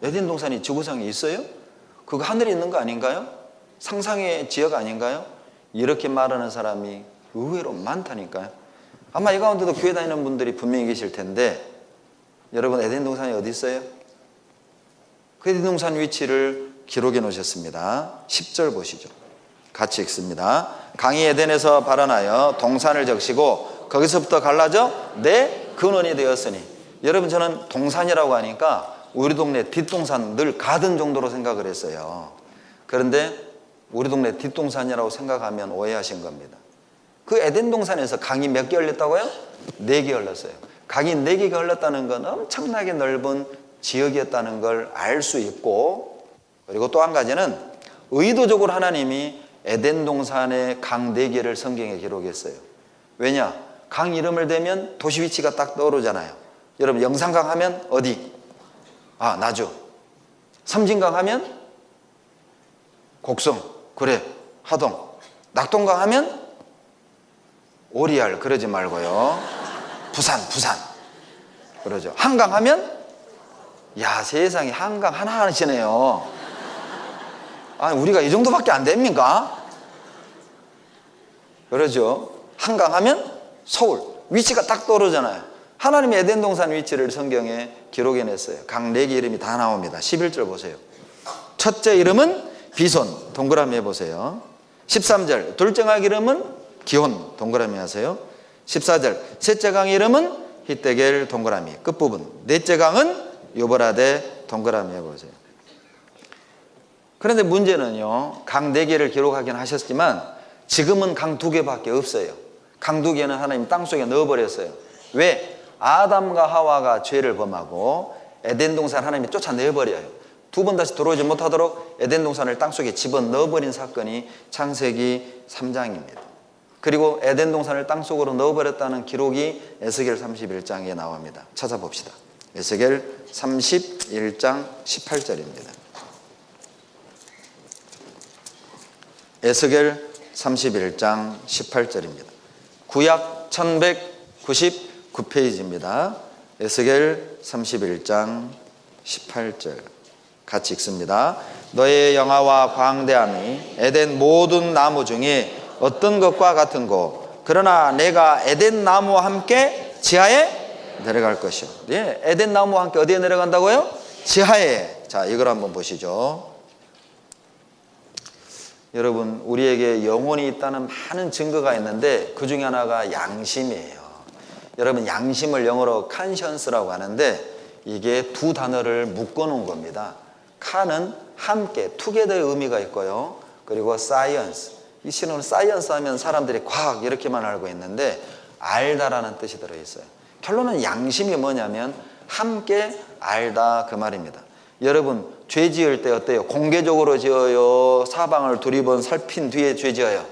S1: 에덴 동산이 지구상에 있어요? 그거 하늘에 있는 거 아닌가요? 상상의 지역 아닌가요? 이렇게 말하는 사람이 의외로 많다니까요. 아마 이 가운데도 교회 다니는 분들이 분명히 계실 텐데, 여러분, 에덴 동산이 어디 있어요? 그 에덴 동산 위치를 기록해 놓으셨습니다. 10절 보시죠. 같이 읽습니다. 강이 에덴에서 발원하여 동산을 적시고 거기서부터 갈라져 내 근원이 되었으니. 여러분, 저는 동산이라고 하니까 우리 동네 뒷동산 늘 가든 정도로 생각을 했어요. 그런데 우리 동네 뒷동산이라고 생각하면 오해하신 겁니다. 그 에덴 동산에서 강이 몇 개 흘렀다고요? 4개 흘렀어요. 강이 4개가 흘렀다는 건 엄청나게 넓은 지역이었다는 걸 알 수 있고, 그리고 또 한 가지는 의도적으로 하나님이 에덴 동산의 강 4개를 성경에 기록했어요. 왜냐? 강 이름을 대면 도시 위치가 딱 떠오르잖아요. 여러분, 영산강 하면 어디? 나주. 섬진강 하면 곡성, 구례, 하동. 낙동강 하면 오리알, 그러지 말고요. 부산. 그러죠. 한강 하면, 세상에 한강 하나 하시네요. 우리가 이 정도밖에 안 됩니까? 그러죠. 한강 하면 서울. 위치가 딱 떠오르잖아요. 하나님이 에덴 동산 위치를 성경에 기록해냈어요. 강 4개 이름이 다 나옵니다. 11절 보세요. 첫째 이름은 비손, 동그라미 해보세요. 13절 둘째 강 이름은 기혼, 동그라미 하세요. 14절 셋째 강 이름은 히데겔, 동그라미. 끝부분. 넷째 강은 유브라데, 동그라미 해보세요. 그런데 문제는요, 강 4개를 기록하긴 하셨지만 지금은 강 2개밖에 없어요. 강 2개는 하나님 땅속에 넣어버렸어요. 왜? 아담과 하와가 죄를 범하고 에덴 동산 하나님이 쫓아내버려요. 2번 다시 들어오지 못하도록 에덴 동산을 땅속에 집어넣어버린 사건이 창세기 3장입니다. 그리고 에덴 동산을 땅속으로 넣어버렸다는 기록이 에스겔 31장에 나옵니다. 찾아봅시다. 에스겔 31장 18절입니다. 에스겔 31장 18절입니다. 구약 1199페이지입니다. 에스겔 31장 18절. 같이 읽습니다. 너의 영화와 광대함이 에덴 모든 나무 중에 어떤 것과 같은고 그러나 내가 에덴 나무와 함께 지하에 내려갈 것이요. 예, 에덴 나무와 함께 어디에 내려간다고요? 지하에. 자, 이걸 한번 보시죠. 여러분, 우리에게 영혼이 있다는 많은 증거가 있는데 그 중에 하나가 양심이에요. 여러분, 양심을 영어로 conscience라고 하는데 이게 두 단어를 묶어놓은 겁니다. 칸은 함께, together의 의미가 있고요. 그리고 science, 이 신호는 science 하면 사람들이 과학 이렇게만 알고 있는데 알다라는 뜻이 들어있어요. 결론은 양심이 뭐냐면 함께 알다 그 말입니다. 여러분, 죄 지을 때 어때요? 공개적으로 지어요? 사방을 두리번 살핀 뒤에 죄 지어요?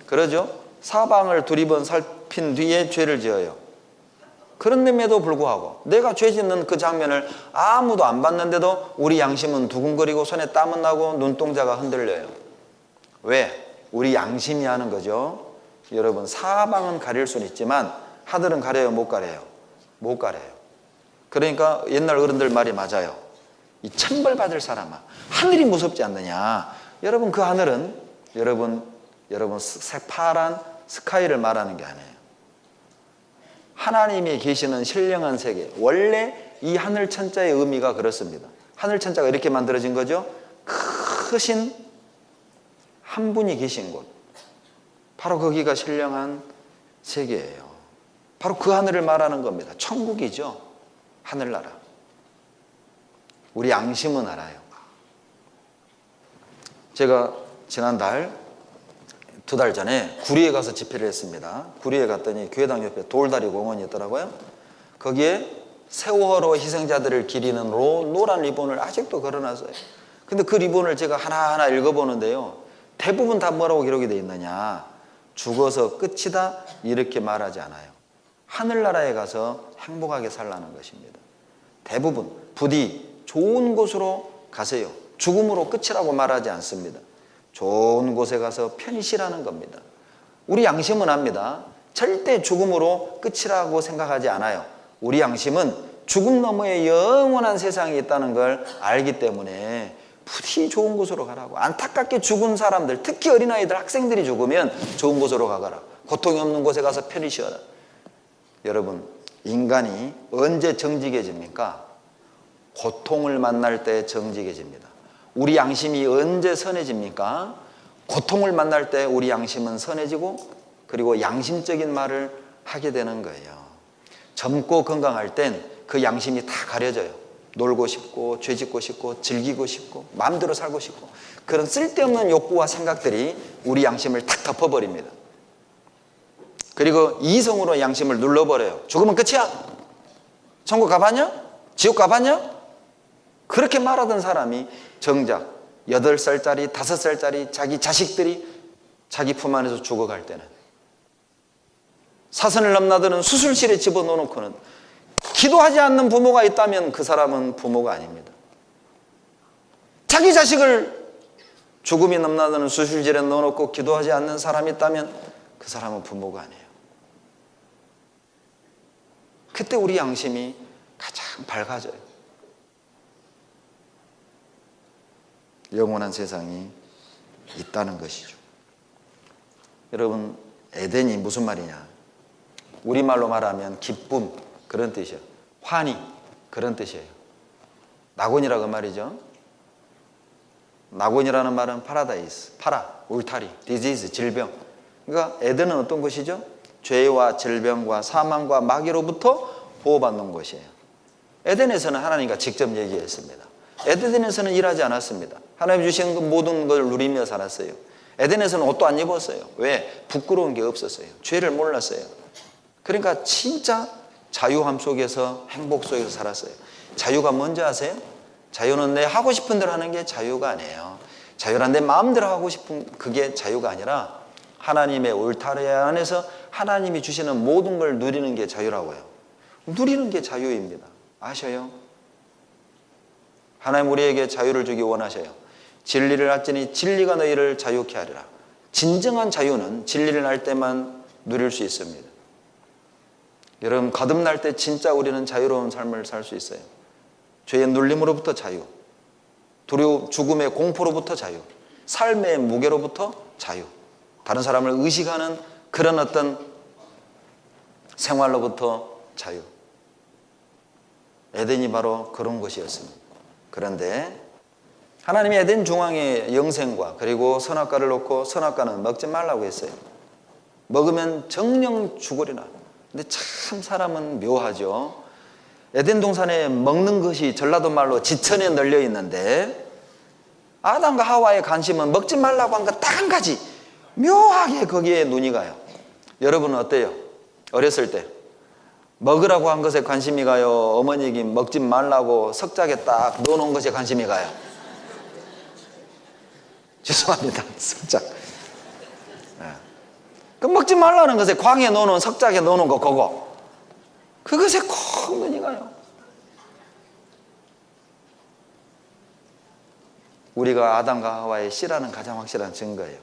S1: 그러죠? 사방을 두리번 살핀 뒤에 죄를 지어요. 그런데도 불구하고 내가 죄 짓는 그 장면을 아무도 안 봤는데도 우리 양심은 두근거리고 손에 땀은 나고 눈동자가 흔들려요. 왜? 우리 양심이 하는 거죠. 여러분, 사방은 가릴 수는 있지만 하늘은 가려요? 못 가려요? 못 가려요. 그러니까 옛날 어른들 말이 맞아요. 이 천벌 받을 사람아, 하늘이 무섭지 않느냐. 여러분, 그 하늘은 여러분 새파란 스카이를 말하는 게 아니에요. 하나님이 계시는 신령한 세계, 원래 이 하늘 천자의 의미가 그렇습니다. 하늘 천자가 이렇게 만들어진 거죠. 크신 한 분이 계신 곳, 바로 거기가 신령한 세계예요. 바로 그 하늘을 말하는 겁니다. 천국이죠. 하늘나라. 우리 양심은 알아요. 제가 지난달 2달 전에 구리에 가서 집회를 했습니다. 구리에 갔더니 교회당 옆에 돌다리 공원이 있더라고요. 거기에 세월호 희생자들을 기리는 노란 리본을 아직도 걸어놨어요. 근데 그 리본을 제가 하나하나 읽어보는데요, 대부분 다 뭐라고 기록이 되어 있느냐, 죽어서 끝이다 이렇게 말하지 않아요. 하늘나라에 가서 행복하게 살라는 것입니다. 대부분 부디 좋은 곳으로 가세요. 죽음으로 끝이라고 말하지 않습니다. 좋은 곳에 가서 편히 쉬라는 겁니다. 우리 양심은 압니다. 절대 죽음으로 끝이라고 생각하지 않아요. 우리 양심은 죽음 너머에 영원한 세상이 있다는 걸 알기 때문에 부디 좋은 곳으로 가라고. 안타깝게 죽은 사람들, 특히 어린아이들, 학생들이 죽으면 좋은 곳으로 가거라. 고통이 없는 곳에 가서 편히 쉬어라. 여러분, 인간이 언제 정직해집니까? 고통을 만날 때 정직해집니다. 우리 양심이 언제 선해집니까? 고통을 만날 때 우리 양심은 선해지고 그리고 양심적인 말을 하게 되는 거예요. 젊고 건강할 땐 그 양심이 다 가려져요. 놀고 싶고 죄 짓고 싶고 즐기고 싶고 마음대로 살고 싶고 그런 쓸데없는 욕구와 생각들이 우리 양심을 탁 덮어버립니다. 그리고 이성으로 양심을 눌러버려요. 죽으면 끝이야? 천국 가봤냐? 지옥 가봤냐? 그렇게 말하던 사람이 정작 8살짜리, 5살짜리 자기 자식들이 자기 품 안에서 죽어갈 때는, 사선을 넘나드는 수술실에 집어넣어놓고는 기도하지 않는 부모가 있다면 그 사람은 부모가 아닙니다. 자기 자식을 죽음이 넘나드는 수술실에 넣어놓고 기도하지 않는 사람이 있다면 그 사람은 부모가 아니에요. 그때 우리 양심이 가장 밝아져요. 영원한 세상이 있다는 것이죠. 여러분, 에덴이 무슨 말이냐? 우리말로 말하면 기쁨 그런 뜻이에요. 환희 그런 뜻이에요. 낙원이라고 말이죠. 낙원이라는 말은 파라다이스, 파라, 울타리, 디지즈, 질병. 그러니까 에덴은 어떤 곳이죠? 죄와 질병과 사망과 마귀로부터 보호받는 곳이에요. 에덴에서는 하나님과 직접 얘기했습니다. 에덴에서는 일하지 않았습니다. 하나님 주신 그 모든 걸 누리며 살았어요. 에덴에서는 옷도 안 입었어요. 왜? 부끄러운 게 없었어요. 죄를 몰랐어요. 그러니까 진짜 자유함 속에서, 행복 속에서 살았어요. 자유가 뭔지 아세요? 자유는 내 하고 싶은 대로 하는 게 자유가 아니에요. 자유란 내 마음대로 하고 싶은 그게 자유가 아니라 하나님의 울타리 안에서 하나님이 주시는 모든 걸 누리는 게 자유라고요. 누리는 게 자유입니다. 아셔요? 하나님 우리에게 자유를 주기 원하셔요. 진리를 알지니 진리가 너희를 자유케 하리라. 진정한 자유는 진리를 알 때만 누릴 수 있습니다. 여러분, 거듭날 때 진짜 우리는 자유로운 삶을 살 수 있어요. 죄의 눌림으로부터 자유, 두려움, 죽음의 공포로부터 자유, 삶의 무게로부터 자유, 다른 사람을 의식하는 그런 어떤 생활로부터 자유. 에덴이 바로 그런 것이었습니다. 그런데 하나님이 에덴 중앙에 영생과 그리고 선악과를 놓고 선악과는 먹지 말라고 했어요. 먹으면 정령 죽으리라. 근데 참 사람은 묘하죠. 에덴 동산에 먹는 것이 전라도 말로 지천에 널려 있는데 아담과 하와의 관심은 먹지 말라고 한 것 딱 한 가지. 묘하게 거기에 눈이 가요. 여러분은 어때요? 어렸을 때 먹으라고 한 것에 관심이 가요? 어머니에게 먹지 말라고 석작에 딱 넣어놓은 것에 관심이 가요? 죄송합니다. 석작. 그 먹지 말라는 것에 광에 넣어놓은 석작에 넣어놓은 거 그거. 그것에 콕 눈이 가요. 우리가 아담과 하와의 씨라는 가장 확실한 증거예요.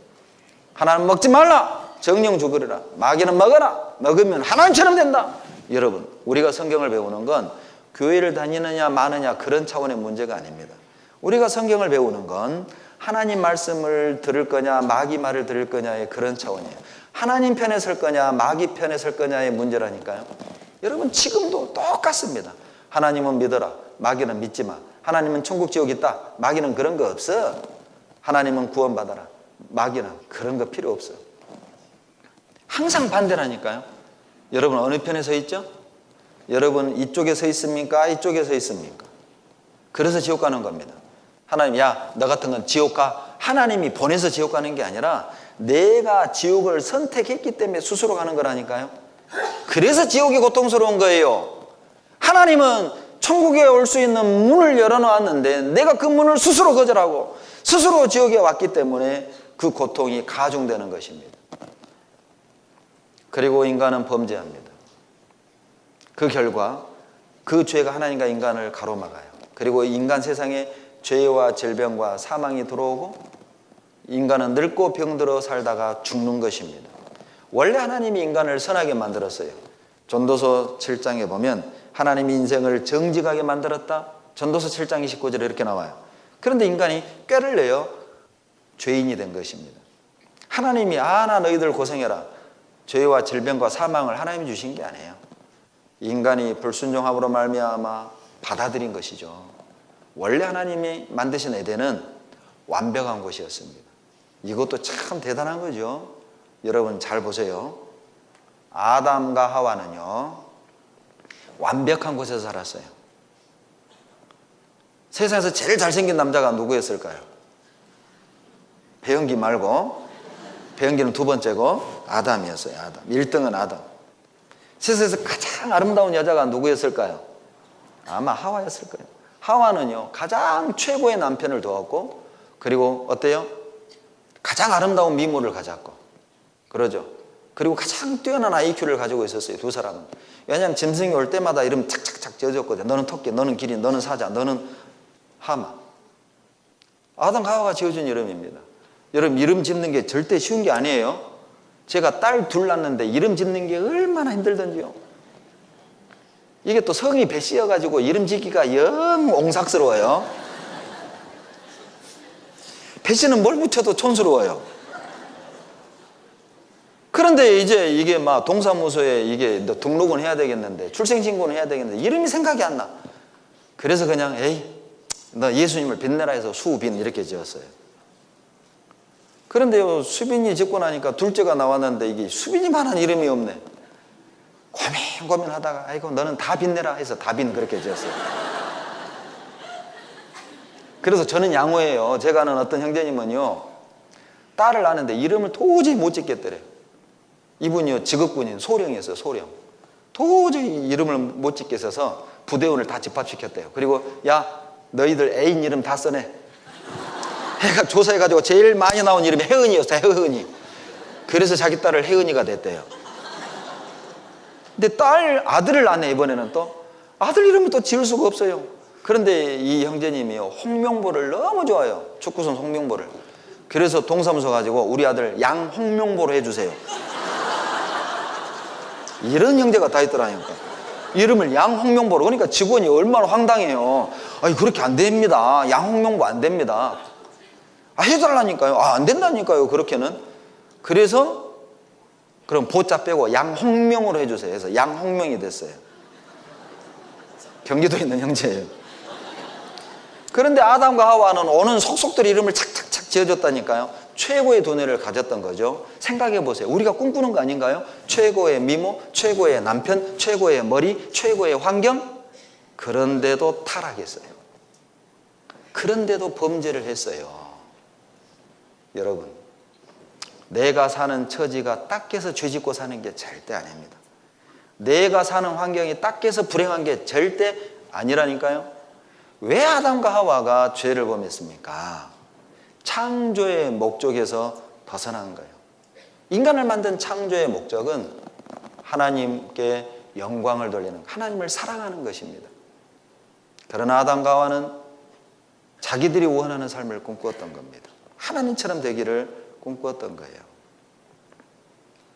S1: 하나는 먹지 말라. 정령 죽으리라. 마귀는 먹어라. 먹으면 하나님처럼 된다. 여러분, 우리가 성경을 배우는 건 교회를 다니느냐 마느냐 그런 차원의 문제가 아닙니다. 우리가 성경을 배우는 건 하나님 말씀을 들을 거냐 마귀 말을 들을 거냐의 그런 차원이에요. 하나님 편에 설 거냐 마귀 편에 설 거냐의 문제라니까요. 여러분, 지금도 똑같습니다. 하나님은 믿어라. 마귀는 믿지 마. 하나님은 천국 지옥 있다. 마귀는 그런 거 없어. 하나님은 구원받아라. 마귀는 그런 거 필요 없어. 항상 반대라니까요. 여러분 어느 편에 서 있죠? 여러분 이쪽에 서 있습니까? 이쪽에 서 있습니까? 그래서 지옥 가는 겁니다. 하나님, 야, 너 같은 건 지옥 가. 하나님이 보내서 지옥 가는 게 아니라 내가 지옥을 선택했기 때문에 스스로 가는 거라니까요. 그래서 지옥이 고통스러운 거예요. 하나님은 천국에 올 수 있는 문을 열어놓았는데 내가 그 문을 스스로 거절하고 스스로 지옥에 왔기 때문에 그 고통이 가중되는 것입니다. 그리고 인간은 범죄합니다. 그 결과 그 죄가 하나님과 인간을 가로막아요. 그리고 인간 세상에 죄와 질병과 사망이 들어오고 인간은 늙고 병들어 살다가 죽는 것입니다. 원래 하나님이 인간을 선하게 만들었어요. 전도서 7장에 보면 하나님이 인생을 정직하게 만들었다. 전도서 7장 29절에 이렇게 나와요. 그런데 인간이 꾀를 내어 죄인이 된 것입니다. 하나님이 나 너희들 고생해라. 죄와 질병과 사망을 하나님이 주신 게 아니에요. 인간이 불순종함으로 말미암아 받아들인 것이죠. 원래 하나님이 만드신 에덴은 완벽한 곳이었습니다. 이것도 참 대단한 거죠. 여러분 잘 보세요. 아담과 하와는요 완벽한 곳에서 살았어요. 세상에서 제일 잘생긴 남자가 누구였을까요? 배은기 말고, 배은기는 두 번째고 아담이었어요. 아담. 1등은 아담. 세상에서 가장 아름다운 여자가 누구였을까요? 아마 하와였을 거예요. 하와는요 가장 최고의 남편을 두었고, 그리고 어때요? 가장 아름다운 미모를 가졌고, 그러죠. 그리고 가장 뛰어난 IQ를 가지고 있었어요. 두 사람은. 왜냐하면 짐승이 올 때마다 이름 착착착 지어줬거든요. 너는 토끼, 너는 기린, 너는 사자, 너는 하마. 아담과 하와가 지어준 이름입니다. 여러분, 이름 짓는 게 절대 쉬운 게 아니에요. 제가 딸 둘 낳는데 이름 짓는 게 얼마나 힘들던지요. 이게 또 성이 배씨여가지고 이름 짓기가 영 옹삭스러워요. 배씨는 뭘 붙여도 촌스러워요. 그런데 이제 이게 막 동사무소에 이게 등록은 해야 되겠는데, 출생신고는 해야 되겠는데 이름이 생각이 안 나. 그래서 그냥 너 예수님을 빛내라 해서 수빈 이렇게 지었어요. 그런데요 수빈이 짓고 나니까 둘째가 나왔는데 이게 수빈이만한 이름이 없네. 고민하다가 아이고 너는 다 빛내라 해서 다빈 그렇게 지었어요. 그래서 저는 양호해요. 제가 아는 어떤 형제님은요 딸을 낳는데 이름을 도저히 못 짓겠더래요. 이분이요 직업군인 소령이었어요. 소령. 도저히 이름을 못 짓겠어서 부대원을 다 집합시켰대요. 그리고 야 너희들 애인 이름 다 써내. 해가 조사해가지고 제일 많이 나온 이름이 혜은이였어요. 혜은이. 그래서 자기 딸을 혜은이가 됐대요. 근데 아들을 낳네. 이번에는 또 아들 이름을 또 지을 수가 없어요. 그런데 이 형제님이요 홍명보를 너무 좋아해요. 축구선 홍명보를. 그래서 동사무소 가지고 우리 아들 양홍명보로 해주세요. 이런 형제가 다 있더라니까. 이름을 양홍명보로. 그러니까 직원이 얼마나 황당해요. 아니, 그렇게 안 됩니다. 양홍명보 안 됩니다. 해달라니까요. 안 된다니까요, 그렇게는. 그래서 그럼 보자 빼고 양홍명으로 해주세요. 해서 양홍명이 됐어요. 경기도에 있는 형제예요. 그런데 아담과 하와는 오는 속속들이 이름을 착착착 지어줬다니까요. 최고의 두뇌를 가졌던 거죠. 생각해 보세요. 우리가 꿈꾸는 거 아닌가요? 최고의 미모, 최고의 남편, 최고의 머리, 최고의 환경. 그런데도 타락했어요. 그런데도 범죄를 했어요. 여러분, 내가 사는 처지가 딱해서 죄짓고 사는 게 절대 아닙니다. 내가 사는 환경이 딱해서 불행한 게 절대 아니라니까요. 왜 아담과 하와가 죄를 범했습니까? 창조의 목적에서 벗어난 거예요. 인간을 만든 창조의 목적은 하나님께 영광을 돌리는, 하나님을 사랑하는 것입니다. 그러나 아담과 하와는 자기들이 원하는 삶을 꿈꾸었던 겁니다. 하나님처럼 되기를 꿈꾸었던 거예요.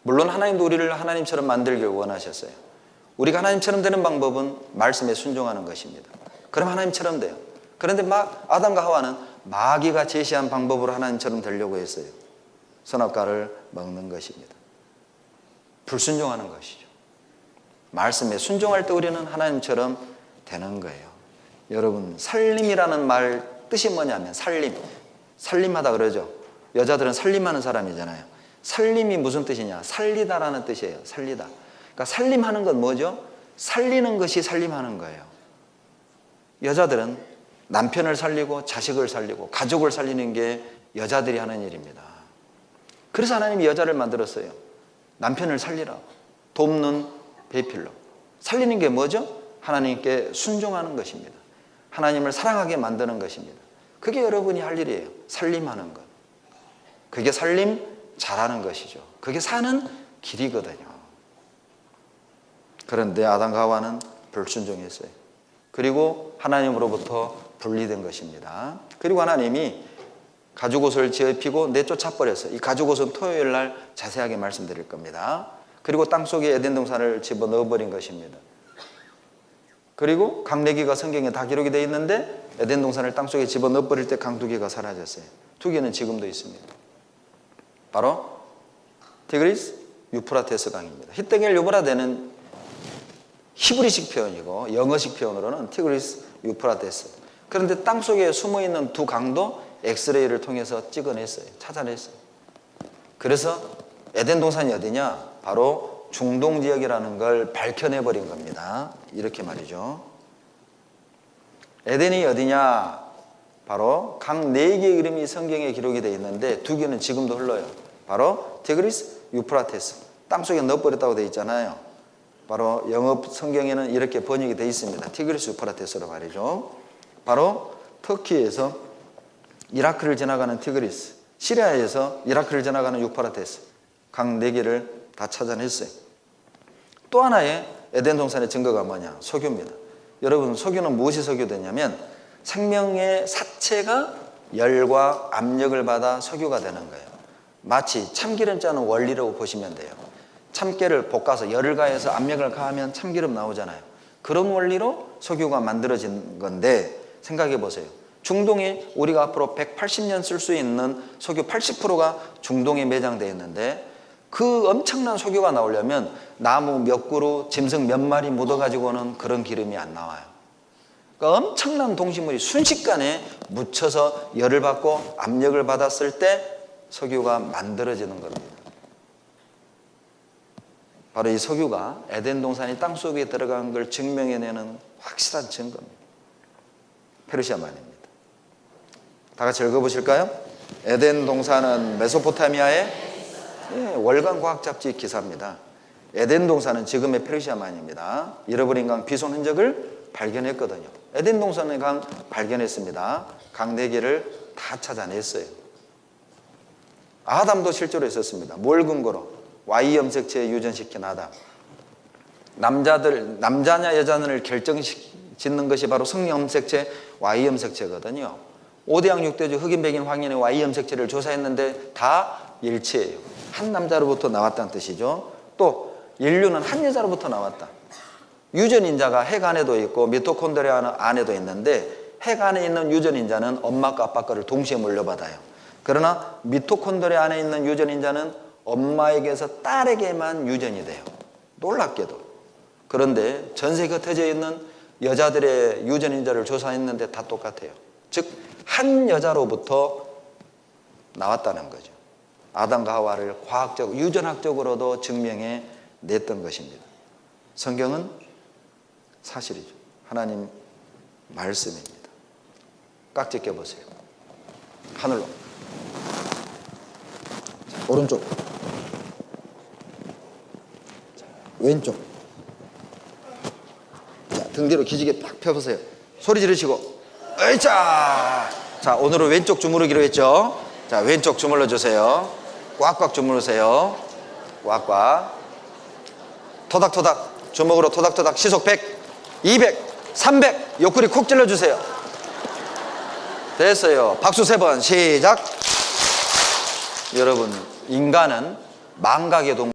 S1: 물론 하나님도 우리를 하나님처럼 만들길 원하셨어요. 우리가 하나님처럼 되는 방법은 말씀에 순종하는 것입니다. 그럼 하나님처럼 돼요. 그런데 아담과 하와는 마귀가 제시한 방법으로 하나님처럼 되려고 했어요. 선악과를 먹는 것입니다. 불순종하는 것이죠. 말씀에 순종할 때 우리는 하나님처럼 되는 거예요. 여러분, 살림이라는 말 뜻이 뭐냐면 살림하다 그러죠. 여자들은 살림하는 사람이잖아요. 살림이 무슨 뜻이냐? 살리다라는 뜻이에요. 살리다. 그러니까 살림하는 건 뭐죠? 살리는 것이 살림하는 거예요. 여자들은 남편을 살리고 자식을 살리고 가족을 살리는 게 여자들이 하는 일입니다. 그래서 하나님이 여자를 만들었어요. 남편을 살리라고. 돕는 배필로. 살리는 게 뭐죠? 하나님께 순종하는 것입니다. 하나님을 사랑하게 만드는 것입니다. 그게 여러분이 할 일이에요. 살림하는 것. 그게 살림 잘하는 것이죠. 그게 사는 길이거든요. 그런데 아담과 하와는 불순종했어요. 그리고 하나님으로부터 분리된 것입니다. 그리고 하나님이 가죽옷을 지어 입히고 내쫓아 버렸어요. 이 가죽옷은 토요일 날 자세하게 말씀드릴 겁니다. 그리고 땅속에 에덴 동산을 집어넣어 버린 것입니다. 그리고 강내기가 성경에 다 기록이 되어 있는데 에덴 동산을 땅속에 집어넣어 버릴 때 강 두 개가 사라졌어요. 두 개는 지금도 있습니다. 바로 티그리스, 유프라테스 강입니다. 히땡엘 유브라데는 히브리식 표현이고 영어식 표현으로는 티그리스, 유프라테스. 그런데 땅속에 숨어있는 두 강도 엑스레이를 통해서 찍어냈어요. 찾아냈어요. 그래서 에덴 동산이 어디냐? 바로 중동 지역이라는 걸 밝혀내버린 겁니다. 이렇게 말이죠. 에덴이 어디냐? 바로 강 4개의 이름이 성경에 기록이 되어 있는데 2개는 지금도 흘러요. 바로 티그리스, 유프라테스. 땅속에 넣어버렸다고 되어 있잖아요. 바로 영어 성경에는 이렇게 번역이 되어 있습니다. 티그리스, 유프라테스로 말이죠. 바로 터키에서 이라크를 지나가는 티그리스, 시리아에서 이라크를 지나가는 유프라테스, 강 4개를 다 찾아냈어요. 또 하나의 에덴 동산의 증거가 뭐냐? 석유입니다. 여러분, 석유는 무엇이 석유되냐면 생명의 사체가 열과 압력을 받아 석유가 되는 거예요. 마치 참기름 짜는 원리라고 보시면 돼요. 참깨를 볶아서 열을 가해서 압력을 가하면 참기름 나오잖아요. 그런 원리로 석유가 만들어진 건데 생각해 보세요. 중동에 우리가 앞으로 180년 쓸 수 있는 석유 80%가 중동에 매장되어 있는데 그 엄청난 석유가 나오려면 나무 몇 그루, 짐승 몇 마리 묻어가지고는 그런 기름이 안 나와요. 그러니까 엄청난 동식물이 순식간에 묻혀서 열을 받고 압력을 받았을 때 석유가 만들어지는 겁니다. 바로 이 석유가 에덴 동산이 땅속에 들어간 걸 증명해내는 확실한 증거입니다. 페르시아만입니다. 다 같이 읽어보실까요? 에덴 동산은 메소포타미아의 월간 과학 잡지 기사입니다. 에덴 동산은 지금의 페르시아만입니다. 잃어버린 강 비손 흔적을 발견했거든요. 에덴 동산의 강 발견했습니다. 강 4개를 다 찾아냈어요. 아담도 실제로 있었습니다. 뭘 근거로? Y 염색체에 유전시킨 아담. 남자냐 여자냐를 결정짓는 것이 바로 성염색체 Y 염색체거든요. 5대양 6대주 흑인 백인 황인의 Y 염색체를 조사했는데 다 일치해요. 한 남자로부터 나왔다는 뜻이죠. 또 인류는 한 여자로부터 나왔다. 유전인자가 핵 안에도 있고 미토콘드리아 안에도 있는데 핵 안에 있는 유전인자는 엄마과 아빠 거를 동시에 물려받아요. 그러나 미토콘드리아 안에 있는 유전인자는 엄마에게서 딸에게만 유전이 돼요. 놀랍게도. 그런데 전 세계에 흩어져 있는 여자들의 유전인자를 조사했는데 다 똑같아요. 즉 한 여자로부터 나왔다는 거죠. 아담과 하와를 과학적, 유전학적으로도 증명해 냈던 것입니다. 성경은 사실이죠. 하나님 말씀입니다. 깍지 껴보세요. 하늘로. 자, 오른쪽. 자, 왼쪽. 자, 등 뒤로 기지개 팍 펴보세요. 소리 지르시고. 으이차! 자, 오늘은 왼쪽 주무르기로 했죠. 자, 왼쪽 주물러 주세요. 꽉꽉 주무르세요. 꽉꽉. 토닥토닥. 주먹으로 토닥토닥. 시속 100, 200, 300. 옆구리 콕 찔러주세요. 됐어요. 박수 3번. 시작. 여러분, 인간은 망각의 동물.